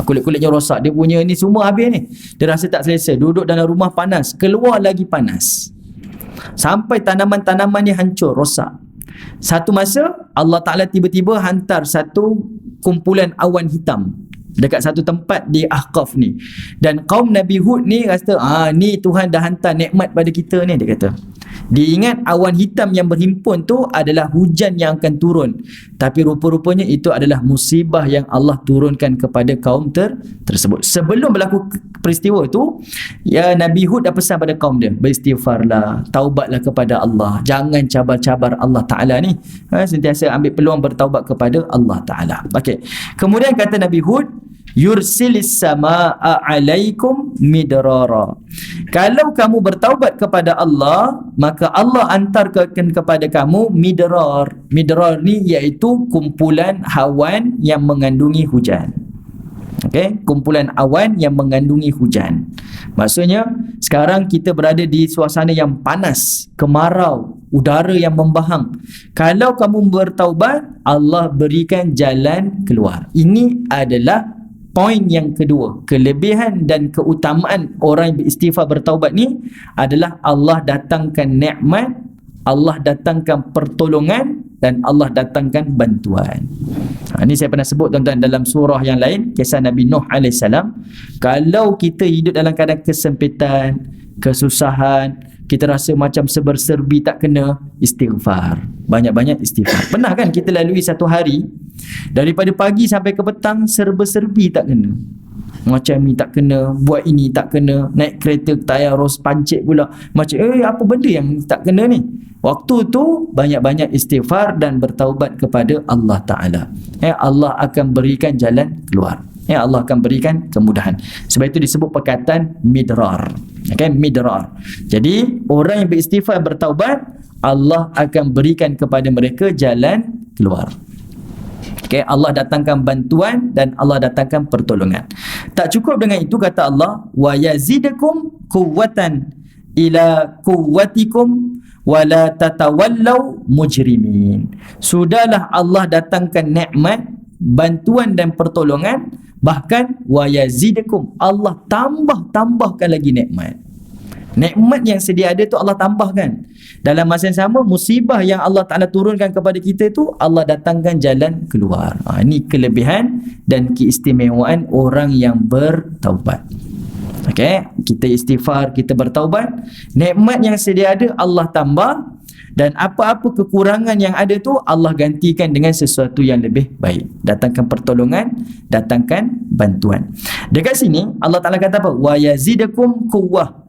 Kulit-kulitnya rosak. Dia punya ni semua habis ni. Dia rasa tak selesa. Duduk dalam rumah panas, keluar lagi panas. Sampai tanaman-tanaman ni hancur, rosak. Satu masa Allah Ta'ala tiba-tiba hantar satu kumpulan awan hitam dekat satu tempat di Ahqaf ni. Dan kaum Nabi Hud ni rasa, ni Tuhan dah hantar nikmat pada kita ni, dia kata. Dia ingat awan hitam yang berhimpun tu adalah hujan yang akan turun. Tapi rupa-rupanya itu adalah musibah yang Allah turunkan kepada kaum tersebut. Sebelum berlaku peristiwa tu, ya, Nabi Hud dah pesan pada kaum dia, beristighfarlah, taubatlah kepada Allah, jangan cabar-cabar Allah Ta'ala ni. Sentiasa ambil peluang bertaubat kepada Allah Ta'ala. Okey. Kemudian kata Nabi Hud, yursilis samaa alaikum midrara. Kalau kamu bertaubat kepada Allah, maka Allah antarkan kepada kamu midrar. Midrar ni iaitu kumpulan awan yang mengandungi hujan. Okey, kumpulan awan yang mengandungi hujan. Maksudnya sekarang kita berada di suasana yang panas, kemarau, udara yang membahang. Kalau kamu bertaubat, Allah berikan jalan keluar. Ini adalah poin yang kedua. Kelebihan dan keutamaan orang yang beristighfar bertaubat ni adalah Allah datangkan nikmat, Allah datangkan pertolongan, dan Allah datangkan bantuan. Ini saya pernah sebut tuan-tuan dalam surah yang lain, kisah Nabi Nuh AS. Kalau kita hidup dalam keadaan kesempitan, kesusahan, kita rasa macam serba-serbi tak kena, istighfar. Banyak-banyak istighfar. Pernah kan kita lalui satu hari, daripada pagi sampai ke petang, serba-serbi tak kena. Macam ni tak kena, buat ini tak kena, naik kereta tayarus pancit pula. Macam apa benda yang tak kena ni? Waktu tu banyak-banyak istighfar dan bertaubat kepada Allah Ta'ala. Allah akan berikan jalan keluar. Allah akan berikan kemudahan. Sebab itu disebut perkataan midrar. Midrar. Jadi orang yang beristighfar bertaubat, Allah akan berikan kepada mereka jalan keluar. Allah datangkan bantuan dan Allah datangkan pertolongan. Tak cukup dengan itu, kata Allah, wa yazidakum quwwatan ila quwwatikum wa la tatawallaw mujrimin. Sudahlah Allah datangkan nikmat, bantuan dan pertolongan, bahkan wa yazidakum, Allah tambahkan lagi nikmat. Nikmat yang sedia ada tu Allah tambahkan. Dalam masa yang sama, musibah yang Allah Ta'ala turunkan kepada kita tu, Allah datangkan jalan keluar. Ini kelebihan dan keistimewaan orang yang bertaubat. Kita istighfar, kita bertaubat, nikmat yang sedia ada Allah tambah, dan apa-apa kekurangan yang ada tu Allah gantikan dengan sesuatu yang lebih baik. Datangkan pertolongan, datangkan bantuan. Dekat sini Allah Ta'ala kata apa? Wa yazidakum quwwah.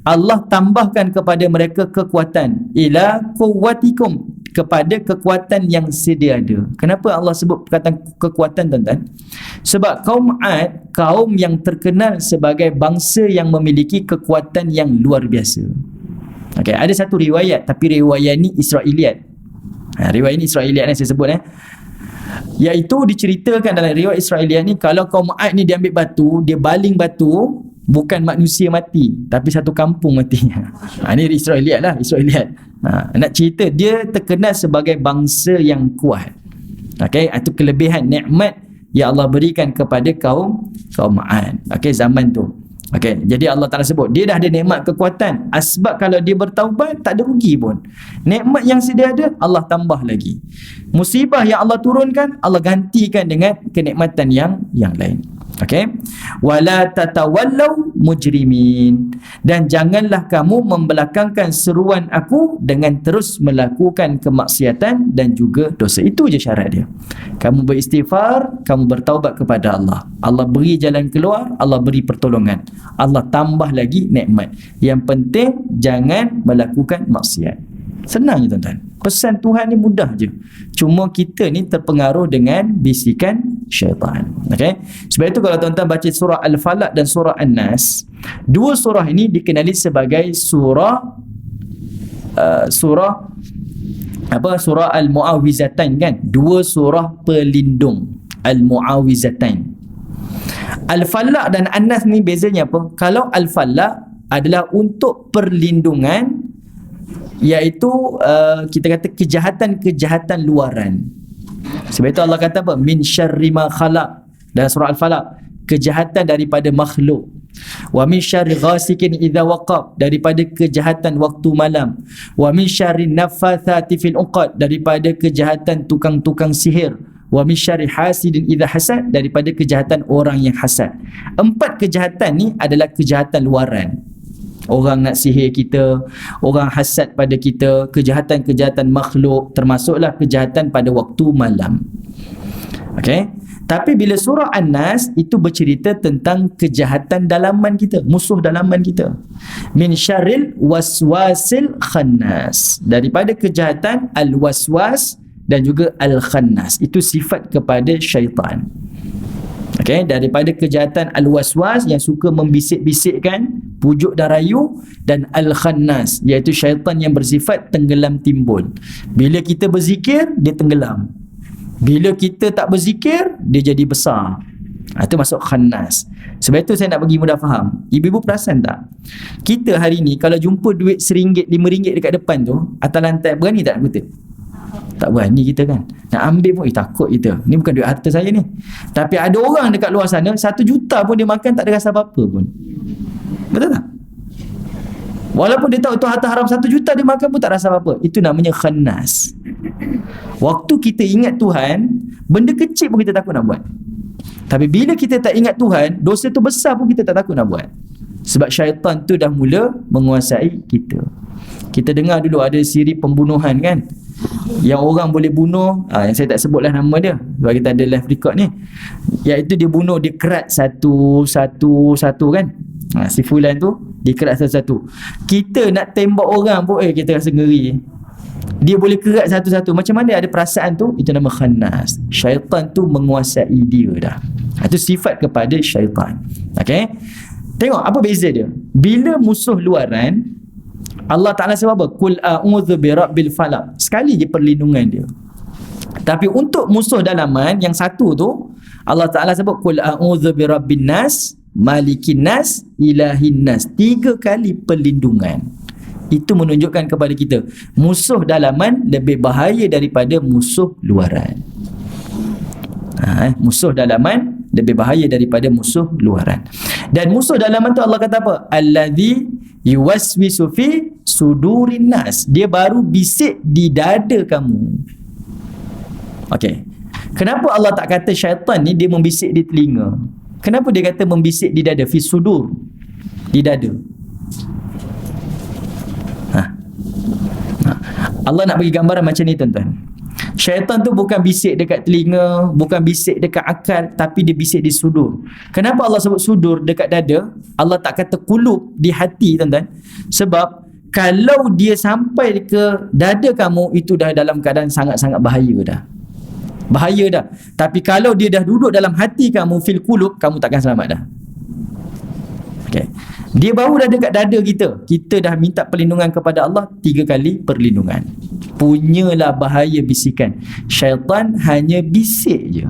Allah tambahkan kepada mereka kekuatan, ila quwwatikum, kepada kekuatan yang sedia ada. Kenapa Allah sebut perkataan kekuatan, tuan-tuan? Sebab kaum Ad, kaum yang terkenal sebagai bangsa yang memiliki kekuatan yang luar biasa. Ada satu riwayat, tapi riwayat ni Israiliyat. Riwayat ni Israiliyat saya sebut iaitu diceritakan dalam riwayat Israiliyat ni, kalau kaum Ad ni dia ambil batu, dia baling batu, bukan manusia mati, tapi satu kampung matinya. Ini Israiliyat lah, Israiliyat. Nak cerita, dia terkenal sebagai bangsa yang kuat. Itu kelebihan nikmat yang Allah berikan kepada kaum Ad. Okey, zaman tu. Okey, jadi Allah Ta'ala sebut dia dah ada nikmat kekuatan. Sebab kalau dia bertaubat tak ada rugi pun. Nikmat yang sedia ada Allah tambah lagi. Musibah yang Allah turunkan Allah gantikan dengan kenikmatan yang lain. Okey, wala tatawallau mujrimin, dan janganlah kamu membelakangkan seruan aku dengan terus melakukan kemaksiatan dan juga dosa. Itu je syarat dia. Kamu beristighfar, kamu bertaubat kepada Allah, Allah beri jalan keluar, Allah beri pertolongan, Allah tambah lagi nikmat. Yang penting jangan melakukan maksiat. Senang je tuan-tuan. Pesan Tuhan ni mudah je. Cuma kita ni terpengaruh dengan bisikan syaitan. Okay? Sebab itu kalau tuan-tuan baca surah Al-Falaq dan surah An-Nas, dua surah ini dikenali sebagai surah Al-Mu'awizatain kan? Dua surah pelindung. Al-Mu'awizatain. Al-Falaq dan An-Nas ni bezanya apa? Kalau Al-Falaq adalah untuk perlindungan, iaitu kita kata kejahatan-kejahatan luaran. Sebab itu Allah kata apa? Min syarri ma khalaq dalam surah Al-Falaq, kejahatan daripada makhluk. Wa min syarri ghasikin idza waqab, daripada kejahatan waktu malam. Wa min syarri naffathati fil uqad, daripada kejahatan tukang-tukang sihir. Wa min syarri hasidin idza hasad, daripada kejahatan orang yang hasad. Empat kejahatan ni adalah kejahatan luaran. Orang nak sihir kita, orang hasad pada kita, kejahatan-kejahatan makhluk, termasuklah kejahatan pada waktu malam. Okey? Tapi bila surah An-Nas itu bercerita tentang kejahatan dalaman kita, musuh dalaman kita. Min syarril waswasil khannas, daripada kejahatan al-waswas dan juga al-khannas. Itu sifat kepada syaitan. Okay, daripada kejahatan al-waswas yang suka membisik-bisikkan, pujuk dan rayu, dan al-khannas iaitu syaitan yang bersifat tenggelam timbul. Bila kita berzikir dia tenggelam, bila kita tak berzikir dia jadi besar. Itu masuk khannas. Sebab itu saya nak bagi mudah faham. Ibu-ibu perasan tak, kita hari ni kalau jumpa duit RM1, RM5 dekat depan tu atas lantai, berani tak nak kutip? Tak berani kita kan. Nak ambil pun takut kita. Ni bukan duit harta saya ni. Tapi ada orang dekat luar sana 1 juta pun dia makan tak ada rasa apa-apa pun. Betul tak? Walaupun dia tahu itu harta haram 1 juta dia makan pun tak rasa apa-apa. Itu namanya khannas. Waktu kita ingat Tuhan, benda kecil pun kita takut nak buat. Tapi bila kita tak ingat Tuhan, dosa tu besar pun kita tak takut nak buat. Sebab syaitan tu dah mula menguasai kita. Kita dengar dulu ada siri pembunuhan kan, yang orang boleh bunuh, yang saya tak sebutlah nama dia sebab kita ada live record ni, iaitu dia bunuh, dia kerat satu kan, si fulan tu dia kerat satu-satu. Kita nak tembak orang pun kita rasa ngeri. Dia boleh kerat satu-satu. Macam mana ada perasaan tu? Itu nama khannas. Syaitan tu menguasai dia dah. Itu sifat kepada syaitan. Okay, tengok apa beza dia. Bila musuh luaran, Allah Ta'ala sebab apa? Qul a'udzu birabbil falaq. Sekali je perlindungan dia. Tapi untuk musuh dalaman yang satu tu, Allah Ta'ala sebut qul a'udzu birabbin nas, malikin nas, ilahin nas. 3 kali perlindungan. Itu menunjukkan kepada kita musuh dalaman lebih bahaya daripada musuh luaran. Musuh dalaman lebih bahaya daripada musuh luaran. Dan musuh dalaman tu Allah kata apa? Allazi yuwaswisu fi sudurin nas. Dia baru bisik di dada kamu. Okey. Kenapa Allah tak kata syaitan ni dia membisik di telinga? Kenapa dia kata membisik di dada? Fi sudur. Di dada. Allah nak bagi gambaran macam ni tuan-tuan. Syaitan tu bukan bisik dekat telinga, bukan bisik dekat akal, tapi dia bisik di sudur. Kenapa Allah sebut sudur dekat dada? Allah tak kata kulub di hati tuan-tuan. Sebab kalau dia sampai ke dada kamu, itu dah dalam keadaan sangat-sangat bahaya dah. Bahaya dah. Tapi kalau dia dah duduk dalam hati kamu, fil kulub, kamu takkan selamat dah. Okay. Dia baru dah dekat dada kita, kita dah minta perlindungan kepada Allah 3 kali perlindungan. Punyalah bahaya bisikan. Syaitan hanya bisik je.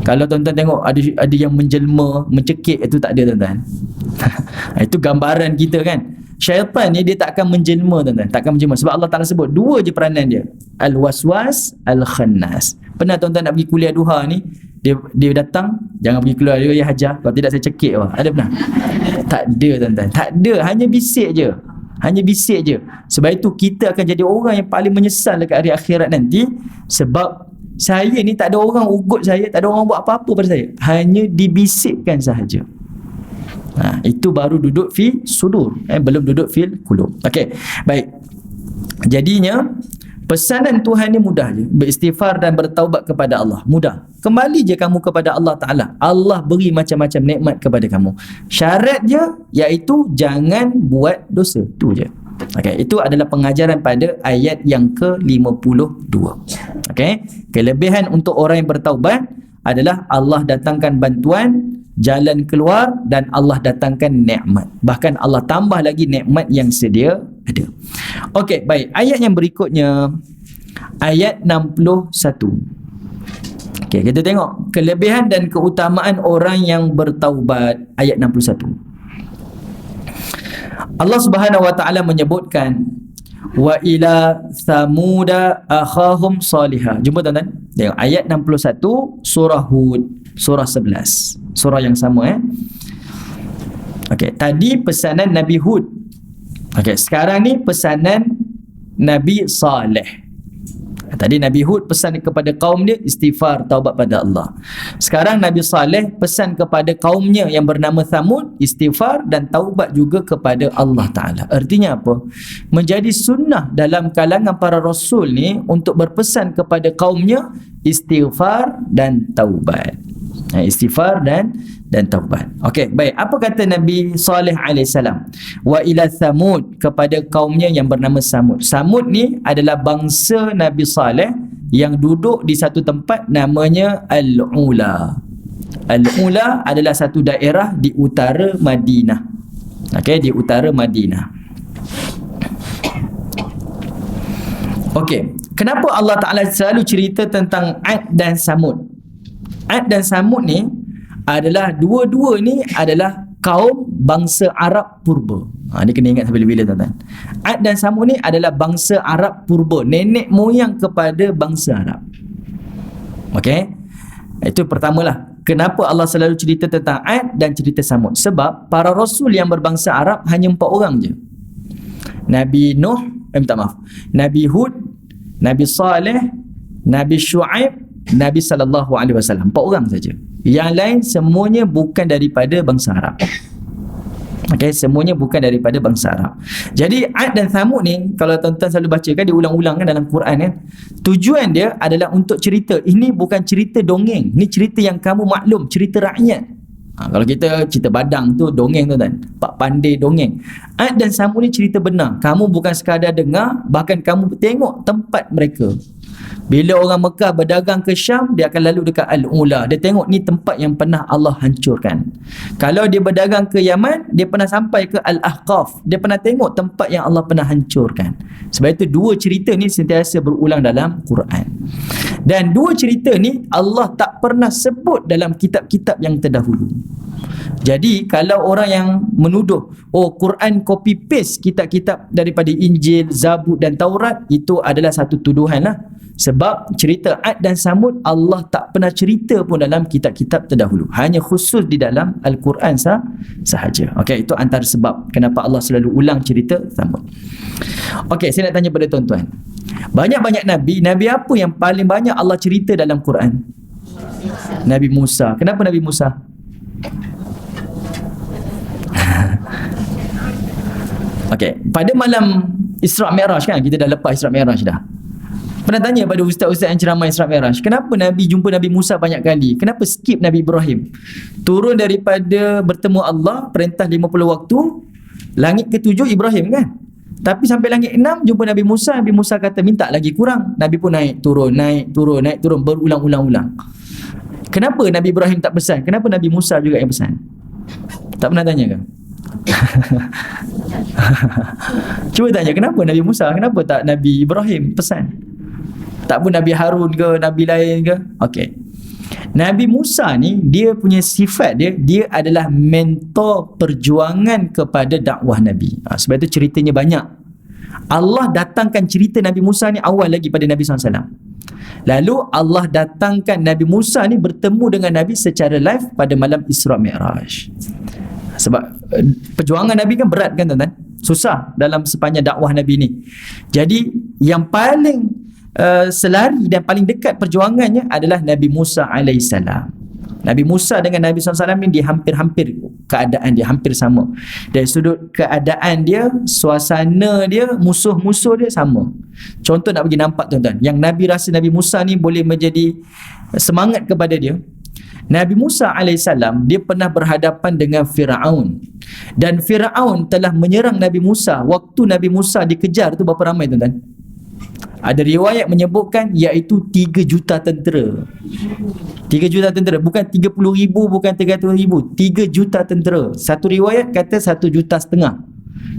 Kalau tuan-tuan tengok ada yang menjelma, mencekik, itu tak ada tuan-tuan. Itu gambaran kita kan. Syaitan ni dia tak akan menjelma tuan-tuan, tak akan menjelma. Sebab Allah Ta'ala sebut 2 je peranan dia, al-waswas, al-khannas. Pernah tuan-tuan nak pergi kuliah duha ni, dia datang, jangan pergi keluar, dia hajar, kalau tidak saya cekik. Ada pernah? Tak ada tuan-tuan, tak ada, hanya bisik je. Hanya bisik je. Sebab itu kita akan jadi orang yang paling menyesal dekat hari akhirat nanti. Sebab saya ni tak ada orang ugut saya, tak ada orang buat apa-apa pada saya, hanya dibisikkan sahaja. Itu baru duduk fi sudur, belum duduk fil qulub. Okey, baik. Jadinya pesanan Tuhan ni mudah je, beristighfar dan bertaubat kepada Allah, mudah. Kembali je kamu kepada Allah Ta'ala, Allah beri macam-macam nikmat kepada kamu. Syarat je iaitu jangan buat dosa, tu je. Okey, itu adalah pengajaran pada ayat yang ke-52. Okey, kelebihan untuk orang yang bertaubat adalah Allah datangkan bantuan, jalan keluar, dan Allah datangkan nikmat. Bahkan Allah tambah lagi nikmat yang sedia ada. Okey, baik. Ayat yang berikutnya, ayat 61. Okey, kita tengok kelebihan dan keutamaan orang yang bertaubat. Ayat 61. Allah Subhanahu wa taala menyebutkan wa ila samuda akhahum salihah. Jumpa tuan-tuan. Tengok ayat 61 surah Hud, surah 11. Surah yang sama Okey, tadi pesanan Nabi Hud. Okey, sekarang ni pesanan Nabi Saleh. Tadi Nabi Hud pesan kepada kaum dia istighfar, taubat pada Allah. Sekarang Nabi Saleh pesan kepada kaumnya yang bernama Thamud, istighfar dan taubat juga kepada Allah Ta'ala. Artinya apa? Menjadi sunnah dalam kalangan para rasul ni untuk berpesan kepada kaumnya istighfar dan taubat. Istighfar dan taubat. Okey, baik. Apa kata Nabi Saleh alaihissalam? Wa ila Thamud, kepada kaumnya yang bernama Samud. Samud ni adalah bangsa Nabi Saleh yang duduk di satu tempat namanya Al-Ula. Al-Ula adalah satu daerah di utara Madinah. Okey, di utara Madinah. Okey, kenapa Allah Ta'ala selalu cerita tentang Ad dan Samud? Ad dan Samud ni adalah dua-dua ni adalah kaum bangsa Arab purba. Dia kena ingat sampai bila tuan-tuan. Ad dan Samud ni adalah bangsa Arab purba, nenek moyang kepada bangsa Arab. Okey, itu pertamalah kenapa Allah selalu cerita tentang Ad dan cerita Samud. Sebab para rasul yang berbangsa Arab hanya 4 orang je. Nabi Nuh, Nabi Hud, Nabi Saleh, Nabi Shu'aib, Nabi SAW. 4 orang saja. Yang lain semuanya bukan daripada bangsa Arab. Okey, semuanya bukan daripada bangsa Arab. Jadi Ad dan Thamud ni, kalau tuan-tuan selalu baca kan, diulang-ulang kan dalam Quran kan, tujuan dia adalah untuk cerita. Ini bukan cerita dongeng, ni cerita yang kamu maklum, cerita rakyat. Kalau kita cerita badang tu dongeng tuan-tuan, Pak Pandai dongeng. Ad dan Thamud ni cerita benar. Kamu bukan sekadar dengar, bahkan kamu tengok tempat mereka. Bila orang Mekah berdagang ke Syam, dia akan lalu dekat Al-Ula. Dia tengok ni tempat yang pernah Allah hancurkan. Kalau dia berdagang ke Yaman, dia pernah sampai ke Al-Ahqaf. Dia pernah tengok tempat yang Allah pernah hancurkan. Sebab itu dua cerita ni sentiasa berulang dalam Quran. Dan dua cerita ni Allah tak pernah sebut dalam kitab-kitab yang terdahulu. Jadi kalau orang yang menuduh Quran copy paste kitab-kitab daripada Injil, Zabur dan Taurat, itu adalah satu tuduhan lah. Sebab cerita Ad dan Samud Allah tak pernah cerita pun dalam kitab-kitab terdahulu, hanya khusus di dalam Al-Quran sahaja. Okey, itu antara sebab kenapa Allah selalu ulang cerita Samud. Okey, saya nak tanya pada tuan-tuan, banyak-banyak Nabi apa yang paling banyak Allah cerita dalam Quran? Nabi Musa. Kenapa Nabi Musa? Okey, pada malam Isra' Mi'raj kan, kita dah lepas Isra' Mi'raj dah. Pernah tanya pada ustaz-ustaz yang ceramah Isra' Mi'raj, kenapa Nabi jumpa Nabi Musa banyak kali? Kenapa skip Nabi Ibrahim? Turun daripada bertemu Allah, perintah 50 waktu, langit ke-7 Ibrahim kan? Tapi sampai langit 6 jumpa Nabi Musa kata minta lagi kurang. Nabi pun naik turun berulang-ulang. Kenapa Nabi Ibrahim tak pesan? Kenapa Nabi Musa juga yang pesan? Tak pernah tanya ke? Cuba tanya, kenapa Nabi Musa, kenapa tak Nabi Ibrahim pesan? Tak pun Nabi Harun ke, Nabi lain ke? Okey, Nabi Musa ni, dia punya sifat dia adalah mentor perjuangan kepada dakwah Nabi. Sebab itu ceritanya banyak. Allah datangkan cerita Nabi Musa ni awal lagi pada Nabi SAW. Lalu Allah datangkan Nabi Musa ni bertemu dengan Nabi secara live pada malam Isra Mi'raj. Sebab perjuangan Nabi kan berat kan tuan-tuan, susah dalam sepanjang dakwah Nabi ni. Jadi yang paling selari dan paling dekat perjuangannya adalah Nabi Musa alaihissalam. Nabi Musa dengan Nabi SAW ni dia hampir-hampir keadaan dia hampir sama. Dari sudut keadaan dia, suasana dia, musuh-musuh dia sama. Contoh nak bagi nampak tuan-tuan, yang Nabi rasa Nabi Musa ni boleh menjadi semangat kepada dia. Nabi Musa alaihissalam dia pernah berhadapan dengan Firaun, dan Firaun telah menyerang Nabi Musa. Waktu Nabi Musa dikejar tu berapa ramai tuan-tuan? Ada riwayat menyebutkan iaitu 3 juta tentera. 3 juta tentera, bukan 30,000, bukan 300,000, 3 juta tentera. Satu riwayat kata 1,5 juta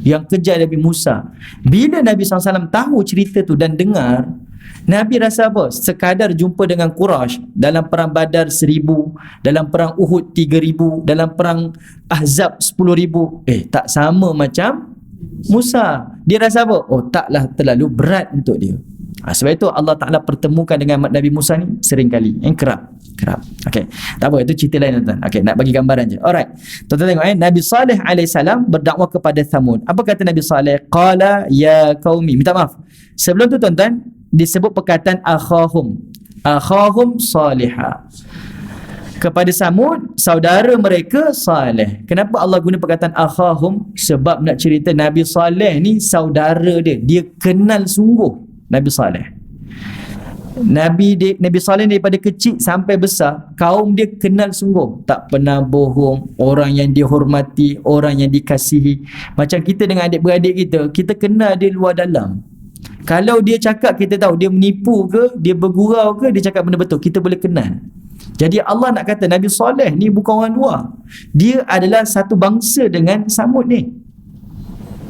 yang kejar Nabi Musa. Bila Nabi SAW tahu cerita tu dan dengar, Nabi rasa apa? Sekadar jumpa dengan Quraisy dalam perang Badar 1,000, dalam perang Uhud 3,000, dalam perang Ahzab 10,000. Tak sama macam Musa. Dia rasa apa? Oh, taklah, terlalu berat untuk dia. Sebab itu Allah Ta'ala pertemukan dengan Nabi Musa ni sering kali. Kerap. Okay. Tak apa, itu cerita lain tuan-tuan. Okay, nak bagi gambaran je. Alright. Tuan-tuan tengok Nabi Saleh alaihissalam berdakwah kepada Thamud. Apa kata Nabi Saleh? Qala ya qaumi. Minta maaf. Sebelum tu tuan-tuan disebut perkataan akhahum salihah. Kepada Samud, saudara mereka Saleh. Kenapa Allah guna perkataan akhahum? Sebab nak cerita Nabi Saleh ni saudara dia. Dia kenal sungguh Nabi Saleh. Nabi Saleh daripada kecil sampai besar, kaum dia kenal sungguh. Tak pernah bohong. Orang yang dihormati, orang yang dikasihi. Macam kita dengan adik-beradik kita kenal dia luar dalam. Kalau dia cakap, kita tahu dia menipu ke, dia bergurau ke, dia cakap benda betul, kita boleh kenal. Jadi Allah nak kata Nabi Saleh ni bukan orang luar. Dia adalah satu bangsa dengan Samud ni.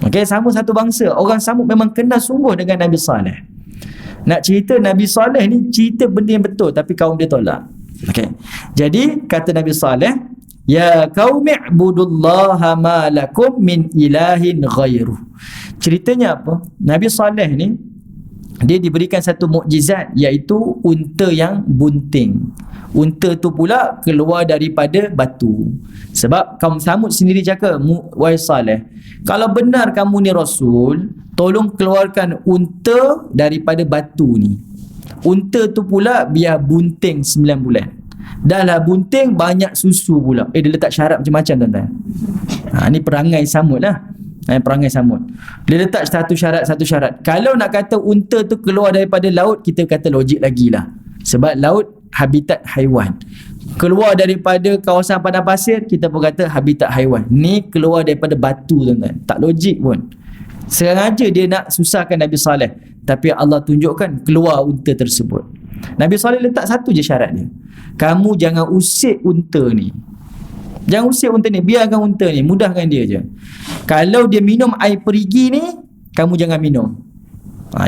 Okey, sama satu bangsa. Orang Samud memang kenal sungguh dengan Nabi Saleh. Nak cerita Nabi Saleh ni cerita benda yang betul, tapi kaum dia tolak. Okey. Jadi kata Nabi Saleh, ya qaumi ibudullaha ma lakum min ilahin ghairuh. Ceritanya apa? Nabi Saleh ni dia diberikan satu mukjizat, iaitu unta yang bunting. Unta tu pula keluar daripada batu. Sebab kaum Samud sendiri cakap, wahai Saleh, kalau benar kamu ni Rasul, tolong keluarkan unta daripada batu ni. Unta tu pula biar bunting 9 bulan. Dah lah bunting, banyak susu pula. Dia letak syarat macam-macam tuan-tuan. Ni perangai Samud lah. Perangai Samud. Dia letak satu syarat. Kalau nak kata unta tu keluar daripada laut, kita kata logik lagi lah. Sebab laut habitat haiwan. Keluar daripada kawasan padang pasir, kita pun kata habitat haiwan. Ni keluar daripada batu tuan-tuan. Tak logik pun. Sengaja dia nak susahkan Nabi Saleh, tapi Allah tunjukkan keluar unta tersebut. Nabi Saleh letak satu je syarat dia. Kamu jangan usik unta ni. Jangan usik unta ni, biarkan unta ni, mudahkan dia je. Kalau dia minum air perigi ni, kamu jangan minum.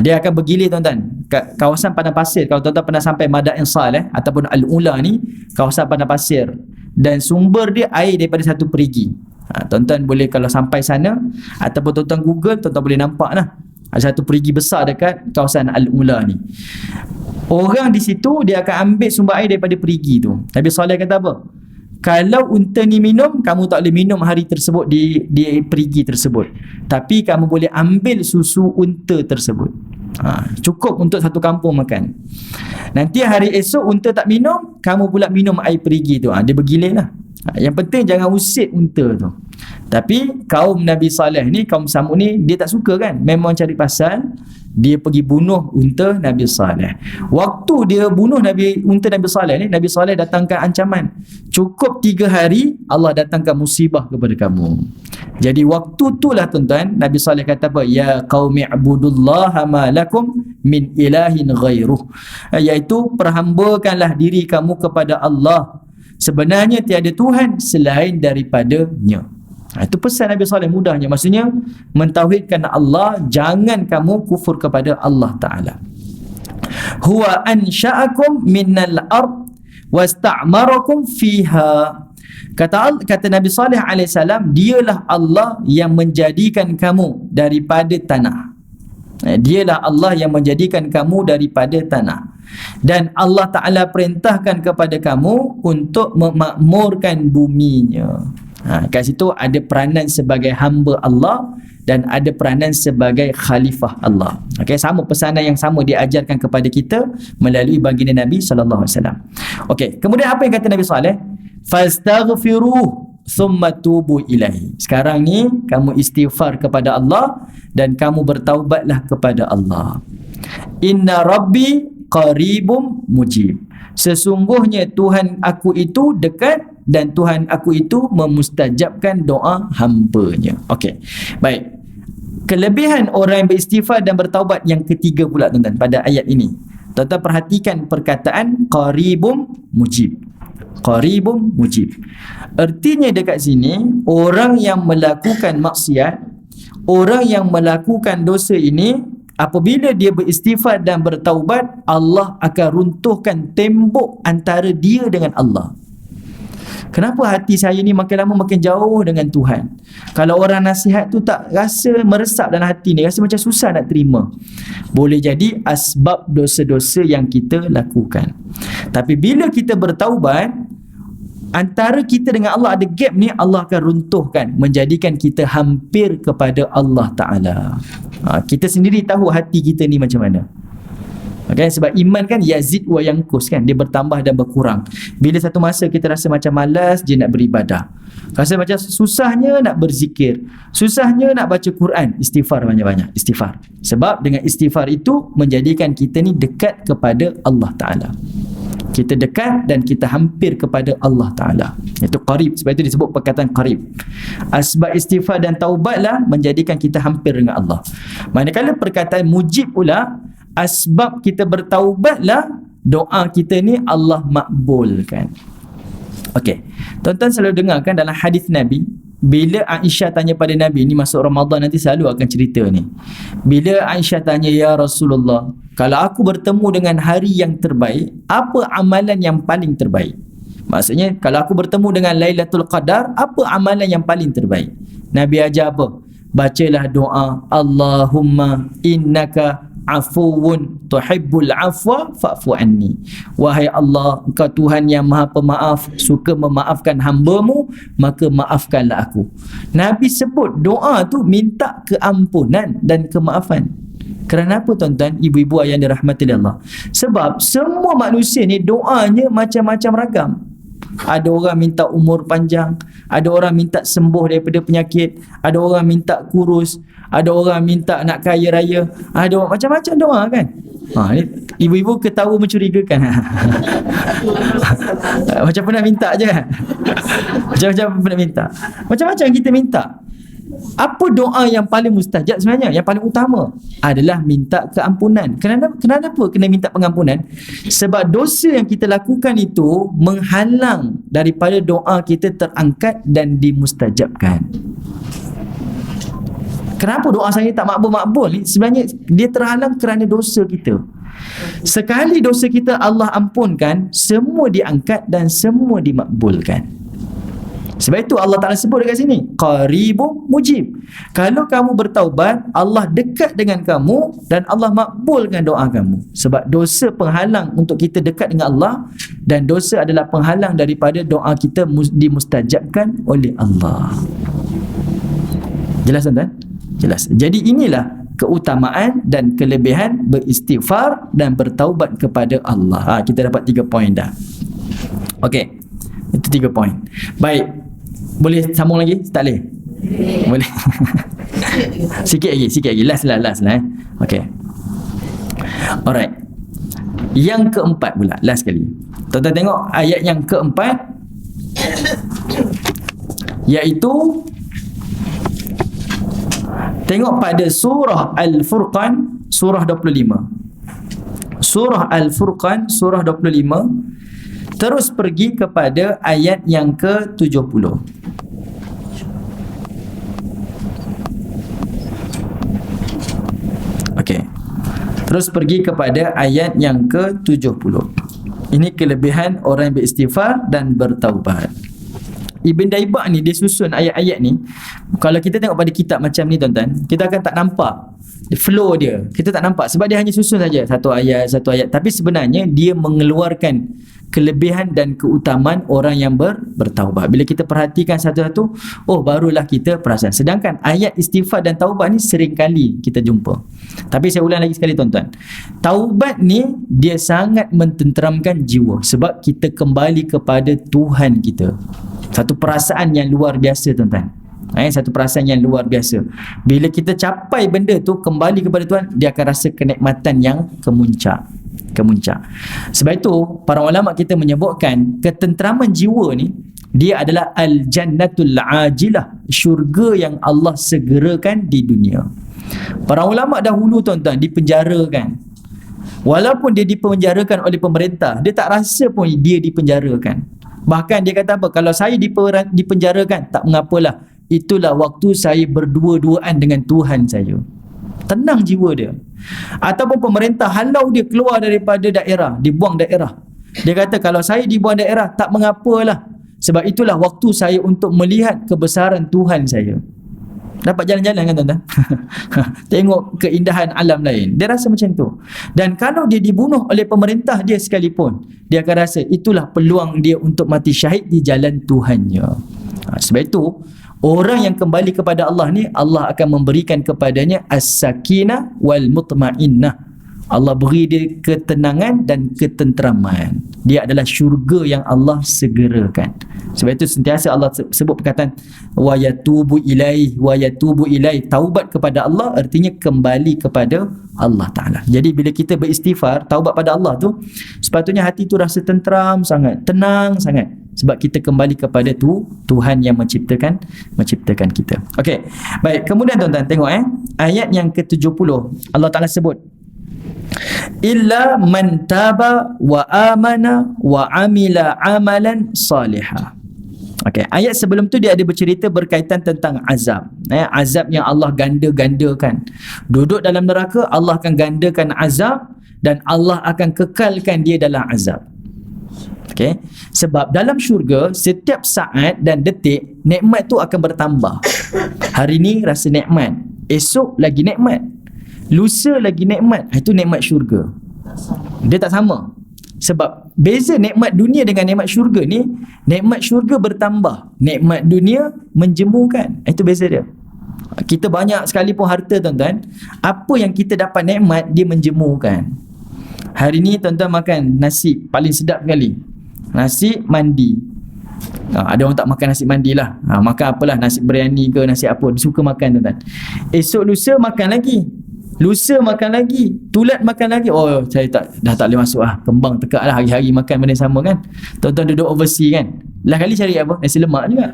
Dia akan bergilir tuan-tuan. Kawasan padang pasir, kalau tuan-tuan pernah sampai Madain Saleh ataupun Al-Ula ni, kawasan padang pasir, dan sumber dia air daripada satu perigi. Tuan-tuan boleh kalau sampai sana, ataupun tuan-tuan Google, tuan-tuan boleh nampak lah. Ada satu perigi besar dekat kawasan Al-Ula ni. Orang di situ dia akan ambil sumber air daripada perigi tu. Nabi Saleh kata apa? Kalau unta ni minum, kamu tak boleh minum hari tersebut di perigi tersebut, tapi kamu boleh ambil susu unta tersebut. Cukup untuk satu kampung makan. Nanti hari esok unta tak minum, kamu pula minum air perigi tu. Dia bergilir lah. Yang penting jangan usik unta tu. Tapi kaum Nabi Saleh ni, kaum Samud ni, dia tak suka kan, memang cari pasal. Dia pergi bunuh unta Nabi Saleh. Waktu dia bunuh unta Nabi Saleh ni, Nabi Saleh datangkan ancaman, cukup 3 hari Allah datangkan musibah kepada kamu. Jadi waktu itulah tuan-tuan, Nabi Saleh kata apa? Ya qaumi ibudullaha ma lakum min ilahin ghairuh. Iaitu perhambakanlah diri kamu kepada Allah, sebenarnya tiada Tuhan selain daripadanya. Itu pesan Nabi Saleh, mudahnya. Maksudnya mentauhidkan Allah, jangan kamu kufur kepada Allah Ta'ala. Huwa ansha'akum minnal ard wasta'marakum fiha. Kata Nabi Saleh alaihissalam, dialah Allah yang menjadikan kamu daripada tanah. Dialah Allah yang menjadikan kamu daripada tanah, dan Allah Ta'ala perintahkan kepada kamu untuk memakmurkan buminya. Kat situ ada peranan sebagai hamba Allah dan ada peranan sebagai khalifah Allah. Okey, sama pesanan yang sama diajarkan kepada kita melalui baginda Nabi sallallahu alaihi wasallam. Okey, kemudian apa yang kata Nabi Saleh? Fastaghfiruh thumma tubu ilaihi. Sekarang ni kamu istighfar kepada Allah dan kamu bertaubatlah kepada Allah. Inna rabbi qaribum mujib. Sesungguhnya Tuhan aku itu dekat dan Tuhan aku itu memustajabkan doa hamba-Nya. Okey. Baik. Kelebihan orang yang beristighfar dan bertaubat yang ketiga pula tuan-tuan pada ayat ini. Tuan-tuan perhatikan perkataan qaribum mujib. Qaribum mujib. Artinya dekat sini, orang yang melakukan maksiat, orang yang melakukan dosa ini, apabila dia beristighfar dan bertaubat, Allah akan runtuhkan tembok antara dia dengan Allah. Kenapa hati saya ni makin lama makin jauh dengan Tuhan? Kalau orang nasihat tu tak rasa meresap dalam hati ni, rasa macam susah nak terima. Boleh jadi asbab dosa-dosa yang kita lakukan. Tapi bila kita bertaubat, antara kita dengan Allah ada gap ni, Allah akan runtuhkan, menjadikan kita hampir kepada Allah Ta'ala. Kita sendiri tahu hati kita ni macam mana. Okay, sebab iman kan yazid wa yanqus kan, dia bertambah dan berkurang. Bila satu masa kita rasa macam malas je nak beribadah, rasa macam susahnya nak berzikir, susahnya nak baca Quran, istighfar banyak-banyak, istighfar. Sebab dengan istighfar itu menjadikan kita ni dekat kepada Allah Ta'ala. Kita dekat dan kita hampir kepada Allah Ta'ala. Itu qarib. Sebab itu disebut perkataan qarib. Asbab istighfar dan taubatlah menjadikan kita hampir dengan Allah. Manakala perkataan mujib pula, asbab kita bertaubatlah doa kita ni Allah makbulkan. Okey. Tuan-tuan selalu dengar kan dalam hadis Nabi, bila Aisyah tanya pada Nabi, ni masuk Ramadan nanti selalu akan cerita ni. Bila Aisyah tanya, ya Rasulullah, kalau aku bertemu dengan hari yang terbaik, apa amalan yang paling terbaik? Maksudnya, kalau aku bertemu dengan Lailatul Qadar, apa amalan yang paling terbaik? Nabi ajar apa? Bacalah doa, Allahumma innaka afuwun tuhibbul afwa fa'fu anni. Wahai Allah, Engkau Tuhan yang Maha Pemaaf, suka memaafkan hamba-Mu, maka maafkanlah aku. Nabi sebut doa tu minta keampunan dan kemaafan. Kerana apa tuan-tuan, ibu-ibu ayah yang dirahmati Allah? Sebab semua manusia ni doanya macam-macam ragam. Ada orang minta umur panjang, ada orang minta sembuh daripada penyakit, ada orang minta kurus, ada orang minta nak kaya raya, ada orang macam-macam doa kan. Ni ibu-ibu ketawa mencurigakan. Macam pernah minta je kan. Macam-macam pernah minta. Macam-macam kita minta. Apa doa yang paling mustajab sebenarnya? Yang paling utama adalah minta keampunan. Kenapa kena minta pengampunan? Sebab dosa yang kita lakukan itu menghalang daripada doa kita terangkat dan dimustajabkan. Kenapa doa saya tak makbul-makbul? Sebenarnya dia terhalang kerana dosa kita. Sekali dosa kita Allah ampunkan, semua diangkat dan semua dimakbulkan. Sebab itu Allah Ta'ala sebut dekat sini, qaribum mujib. Kalau kamu bertaubat, Allah dekat dengan kamu dan Allah makbulkan doa kamu. Sebab dosa penghalang untuk kita dekat dengan Allah, dan dosa adalah penghalang daripada doa kita dimustajabkan oleh Allah. Jelas tuan-tuan? Jelas. Jadi inilah keutamaan dan kelebihan beristighfar dan bertaubat kepada Allah. Kita dapat 3 poin dah. Okey. Itu 3 poin. Baik. Boleh sambung lagi? Tak boleh? Boleh. Sikit lagi. Last lah. Okey. Alright. Yang keempat pula, last kali. Tuan-tuan tengok ayat yang keempat, iaitu tengok pada surah Al-Furqan, surah 25. Surah Al-Furqan, surah 25. Terus pergi kepada ayat yang ke-70. Okey. Terus pergi kepada ayat yang ke-70. Ini kelebihan orang yang beristighfar dan bertaubat. Ibn Daibak ni dia susun ayat-ayat ni. Kalau kita tengok pada kitab macam ni tuan-tuan, kita akan tak nampak flow dia. Kita tak nampak sebab dia hanya susun saja satu ayat. Tapi sebenarnya dia mengeluarkan kelebihan dan keutamaan orang yang bertaubat. Bila kita perhatikan satu-satu, oh barulah kita perasan. Sedangkan ayat istighfar dan taubat ni sering kali kita jumpa. Tapi saya ulang lagi sekali tuan-tuan. Taubat ni dia sangat mententeramkan jiwa sebab kita kembali kepada Tuhan kita. Satu perasaan yang luar biasa tuan-tuan. Satu perasaan yang luar biasa. Bila kita capai benda tu, kembali kepada Tuhan, dia akan rasa kenikmatan yang kemuncak. Sebab itu para ulama kita menyebutkan ketenteraman jiwa ni dia adalah al-jannatul ajilah, syurga yang Allah segerakan di dunia. Para ulama dahulu tuan-tuan dipenjarakan. Walaupun dia dipenjarakan oleh pemerintah, dia tak rasa pun dia dipenjarakan. Bahkan dia kata apa? Kalau saya dipenjarakan, tak mengapalah. Itulah waktu saya berdua-duaan dengan Tuhan saya. Tenang jiwa dia. Ataupun pemerintah halau dia keluar daripada daerah, dibuang daerah. Dia kata kalau saya dibuang daerah, tak mengapalah. Sebab itulah waktu saya untuk melihat kebesaran Tuhan saya. Dapat jalan-jalan kan tuan-tuan? Tengok keindahan alam lain. Dia rasa macam tu. Dan kalau dia dibunuh oleh pemerintah dia sekalipun, dia akan rasa itulah peluang dia untuk mati syahid di jalan Tuhannya. Sebab itu orang yang kembali kepada Allah ni, Allah akan memberikan kepadanya as-sakinah wal mutmainnah. Allah beri dia ketenangan dan ketenteraman. Dia adalah syurga yang Allah segerakan. Sebab itu sentiasa Allah sebut perkataan wa yatubu ilaih. Taubat kepada Allah artinya kembali kepada Allah Ta'ala. Jadi bila kita beristighfar, taubat pada Allah tu, sepatutnya hati tu rasa tenteram sangat, tenang sangat. Sebab kita kembali kepada Tuhan yang menciptakan kita. Okey. Baik, kemudian tuan-tuan tengok ayat yang ke-70 Allah Ta'ala sebut illa man taba wa amana wa amila amalan salihah. Okey, ayat sebelum tu dia ada bercerita berkaitan tentang azab. Azab yang Allah ganda-gandakan. Duduk dalam neraka, Allah akan gandakan azab dan Allah akan kekalkan dia dalam azab. Okey, sebab dalam syurga setiap saat dan detik nikmat tu akan bertambah. Hari ni rasa nikmat, esok lagi nikmat, lusa lagi nikmat. Itu nikmat syurga. Dia tak sama. Sebab beza nikmat dunia dengan nikmat syurga ni, nikmat syurga bertambah, nikmat dunia menjemukan. Itu beza dia. Kita banyak sekalipun harta tuan-tuan, apa yang kita dapat nikmat dia menjemukan. Hari ni tuan-tuan makan nasi paling sedap sekali, nasi mandi. Ada orang tak makan nasi mandi lah, makan apalah, nasi biryani ke nasi apa, dia suka makan tuan-tuan. Esok lusa makan lagi, lusa makan lagi, tulat makan lagi. Oh, saya dah tak boleh masuk lah, kembang tekak lah hari-hari makan benda sama kan. Tuan-tuan duduk overseas kan, lah kali cari apa? Nasi lemak juga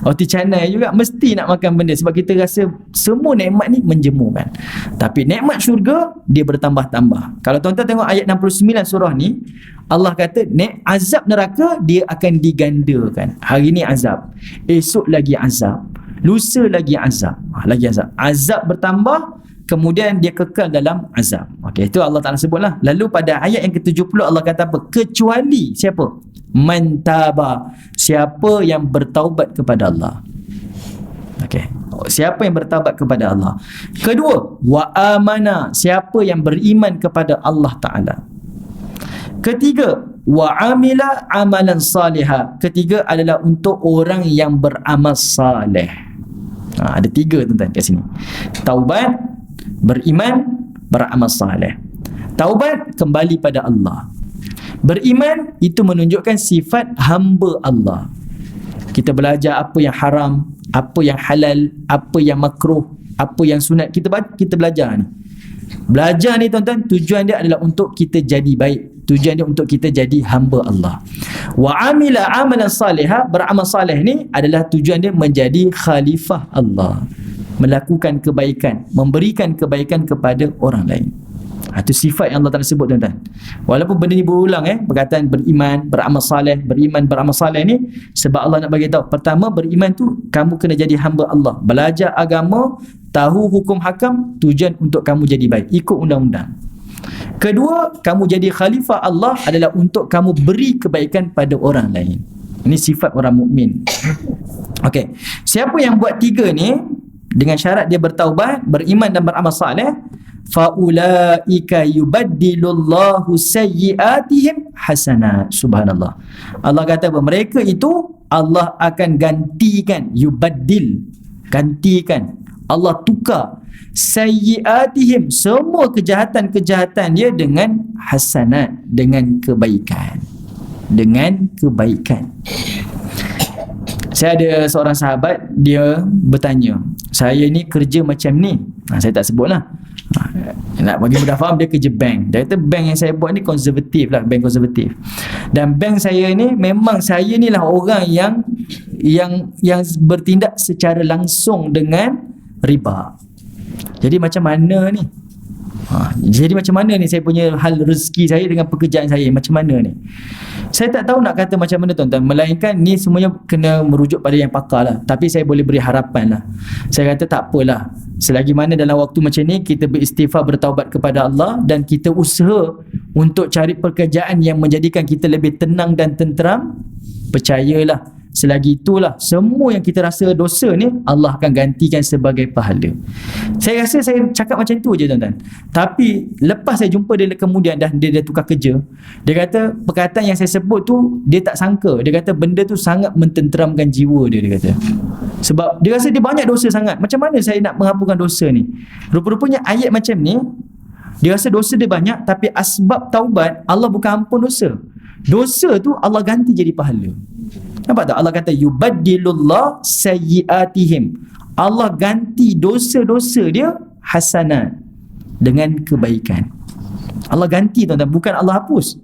roti canai juga, mesti nak makan benda. Sebab kita rasa semua nikmat ni menjemukan. Tapi nikmat syurga dia bertambah-tambah. Kalau tuan-tuan tengok ayat 69 surah ni, Allah kata azab neraka dia akan digandakan. Hari ni azab, esok lagi azab, lusa lagi azab, lagi azab. Azab bertambah, kemudian dia kekal dalam azab. Okey, itu Allah Ta'ala sebutlah. Lalu pada ayat yang ke-70 Allah kata apa? Kecuali siapa? Man taba, siapa yang bertaubat kepada Allah. Okey, siapa yang bertaubat kepada Allah. Kedua, wa amana, siapa yang beriman kepada Allah Ta'ala. Ketiga, wa amila amalan salihah. Ketiga adalah untuk orang yang beramal saleh. Ada tiga tuan-tuan kat sini. Taubat, beriman, beramal saleh. Taubat kembali pada Allah. Beriman itu menunjukkan sifat hamba Allah. Kita belajar apa yang haram, apa yang halal, apa yang makruh, apa yang sunat. Kita belajar ni. Belajar ni tuan-tuan, tujuan dia adalah untuk kita jadi baik. Tujuan dia untuk kita jadi hamba Allah. Wa amila amalan salihah, beramal saleh ni adalah tujuan dia menjadi khalifah Allah, melakukan kebaikan, memberikan kebaikan kepada orang lain. Itu sifat yang Allah Ta'ala sebut tuan-tuan. Walaupun benda ni berulang perkataan beriman, beramal saleh, beriman, beramal saleh ni, sebab Allah nak bagi tahu, pertama beriman tu kamu kena jadi hamba Allah, belajar agama, tahu hukum hakam, tujuan untuk kamu jadi baik, ikut undang-undang. Kedua, kamu jadi khalifah Allah adalah untuk kamu beri kebaikan pada orang lain. Ini sifat orang mukmin. Okey. Siapa yang buat 3 ni dengan syarat dia bertaubat, beriman dan beramal soleh, faulaika yubaddilullahu sayyiatihim hasanat. Subhanallah. Allah kata apa? Mereka itu Allah akan gantikan, yubaddil, gantikan. Allah tukar sayyiatihim, semua kejahatan-kejahatan dia dengan hasanat, dengan kebaikan. Dengan kebaikan. Saya ada seorang sahabat, dia bertanya, saya ni kerja macam ni. Saya tak sebut lah. Nak bagi mudah faham, dia kerja bank. Dia kata bank yang saya buat ni konservatif lah, bank konservatif. Dan bank saya ni, memang saya ni lah orang yang bertindak secara langsung dengan riba. Jadi macam mana ni? Jadi macam mana ni saya punya hal rezeki saya dengan pekerjaan saya? Macam mana ni? Saya tak tahu nak kata macam mana tuan-tuan. Melainkan ni semuanya kena merujuk pada yang pakar lah. Tapi saya boleh beri harapan lah. Saya kata tak apalah. Selagi mana dalam waktu macam ni kita beristighfar, bertaubat kepada Allah, dan kita usaha untuk cari pekerjaan yang menjadikan kita lebih tenang dan tenteram, percayalah, selagi itulah semua yang kita rasa dosa ni Allah akan gantikan sebagai pahala. Saya rasa saya cakap macam tu je tuan-tuan. Tapi lepas saya jumpa dia kemudian dah dia tukar kerja, dia kata perkataan yang saya sebut tu dia tak sangka. Dia kata benda tu sangat mententeramkan jiwa dia kata. Sebab dia rasa dia banyak dosa sangat. Macam mana saya nak menghapuskan dosa ni? Rupa-rupanya ayat macam ni, dia rasa dosa dia banyak, tapi asbab taubat Allah bukan ampun dosa. Dosa tu Allah ganti jadi pahala. Nampak tak? Allah kata yubaddilullah sayyiatihim. Allah ganti dosa-dosa dia hasanat, dengan kebaikan. Allah ganti tuan-tuan, bukan Allah hapus.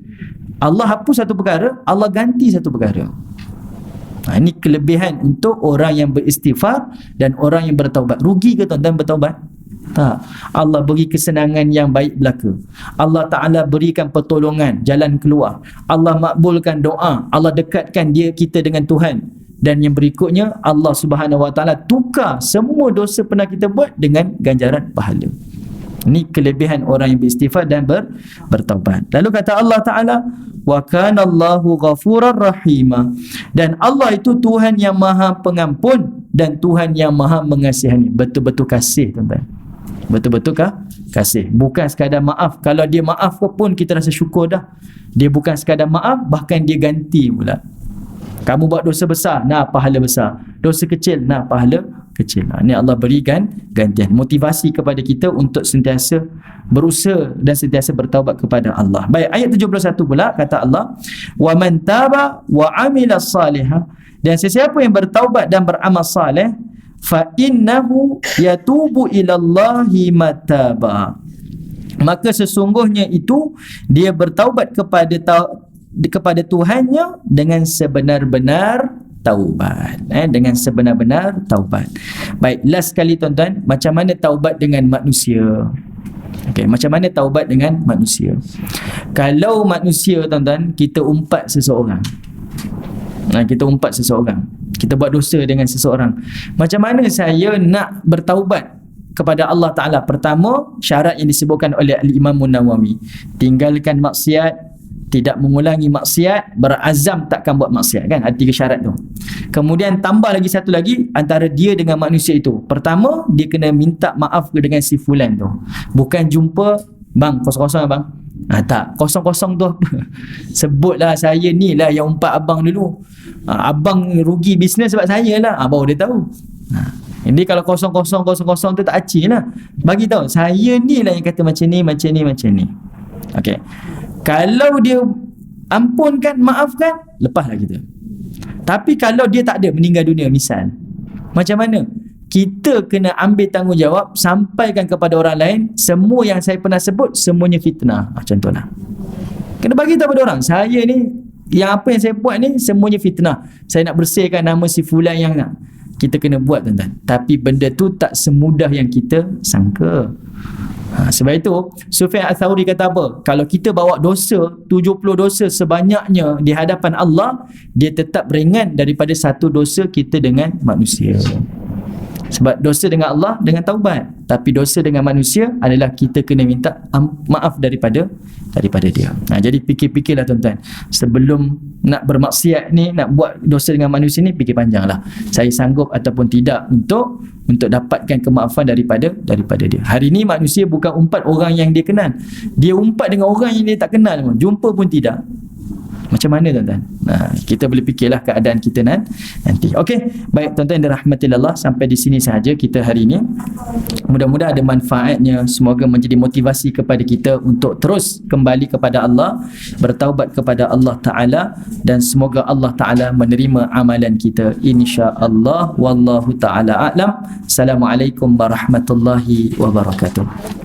Allah hapus satu perkara, Allah ganti satu perkara. Ini kelebihan untuk orang yang beristighfar dan orang yang bertaubat. Rugi ke tuan-tuan bertaubat? Tak. Allah beri kesenangan yang baik belaka. Allah Ta'ala berikan pertolongan, jalan keluar. Allah makbulkan doa. Allah dekatkan kita dengan Tuhan. Dan yang berikutnya, Allah Subhanahu Wa Ta'ala tukar semua dosa pernah kita buat dengan ganjaran pahala. Ini kelebihan orang yang beristighfar dan bertaubat. Lalu kata Allah Ta'ala, wa kana Allahu ghafurar rahima. Dan Allah itu Tuhan yang maha pengampun dan Tuhan yang maha mengasihani. Betul-betul kasih tuan-tuan. Betul-betul kasih. Bukan sekadar maaf. Kalau dia maaf pun kita rasa syukur dah. Dia bukan sekadar maaf, bahkan dia ganti pula. Kamu buat dosa besar, nah pahala besar. Dosa kecil, nah pahala kecil. Ini Allah berikan gantian. Motivasi kepada kita untuk sentiasa berusaha dan sentiasa bertaubat kepada Allah. Baik, ayat 71 pula kata Allah, wa man taba wa amila salihah. Dan sesiapa yang bertaubat dan beramal saleh, fa innahu yatubu ilallahi mataba. Maka sesungguhnya itu dia bertaubat kepada Tuhannya dengan sebenar-benar taubat. Dengan sebenar-benar taubat. Baik, last sekali tuan-tuan, macam mana taubat dengan manusia? Okey, macam mana taubat dengan manusia? Kalau manusia tuan-tuan, kita umpat seseorang. Kita umpat seseorang. Kita buat dosa dengan seseorang. Macam mana saya nak bertaubat kepada Allah Ta'ala? Pertama, syarat yang disebutkan oleh Al-Imam Nawawi. Tinggalkan maksiat, tidak mengulangi maksiat, berazam takkan buat maksiat, kan? Ada 3 syarat tu. Kemudian tambah lagi satu lagi antara dia dengan manusia itu. Pertama, dia kena minta maaf dengan si fulan tu. Bukan jumpa, bang, kosong-kosong bang. Tak, kosong-kosong tu apa? Sebutlah saya ni lah yang umpat abang dulu. Abang rugi bisnes sebab saya lah. Baru dia tahu. Jadi kalau kosong-kosong tu tak acik lah. Bagi tahu, saya ni lah yang kata macam ni. Okey. Kalau dia ampunkan, maafkan, lepaslah kita. Tapi kalau dia tak ada, meninggal dunia misal, macam mana? Kita kena ambil tanggungjawab, sampaikan kepada orang lain, semua yang saya pernah sebut, semuanya fitnah. Contohlah. Kena bagi tahu pada orang, saya ni, yang apa yang saya buat ni, semuanya fitnah. Saya nak bersihkan nama si fulan yang nak. Kita kena buat tuan-tuan. Tapi benda tu tak semudah yang kita sangka. Sebab itu Sufyan Ats-Tsauri kata apa? Kalau kita bawa dosa 70 dosa sebanyaknya di hadapan Allah, dia tetap ringan daripada satu dosa kita dengan manusia. Sebab dosa dengan Allah dengan taubat, tapi dosa dengan manusia adalah kita kena minta maaf daripada dia. Jadi fikir-fikirlah tuan-tuan, sebelum nak bermaksiat ni, nak buat dosa dengan manusia ni, fikir panjanglah, saya sanggup ataupun tidak untuk dapatkan kemaafan daripada dia. Hari ni manusia bukan umpat orang yang dia kenal, dia umpat dengan orang yang dia tak kenal, jumpa pun tidak. Macam mana tuan-tuan? Kita boleh fikirlah keadaan kita nanti. Okey, baik tuan-tuan yang dirahmati Allah, sampai di sini sahaja kita hari ini. Mudah-mudahan ada manfaatnya, semoga menjadi motivasi kepada kita untuk terus kembali kepada Allah, bertaubat kepada Allah Ta'ala, dan semoga Allah Ta'ala menerima amalan kita insya-Allah. Wallahu ta'ala a'lam. Assalamualaikum warahmatullahi wabarakatuh.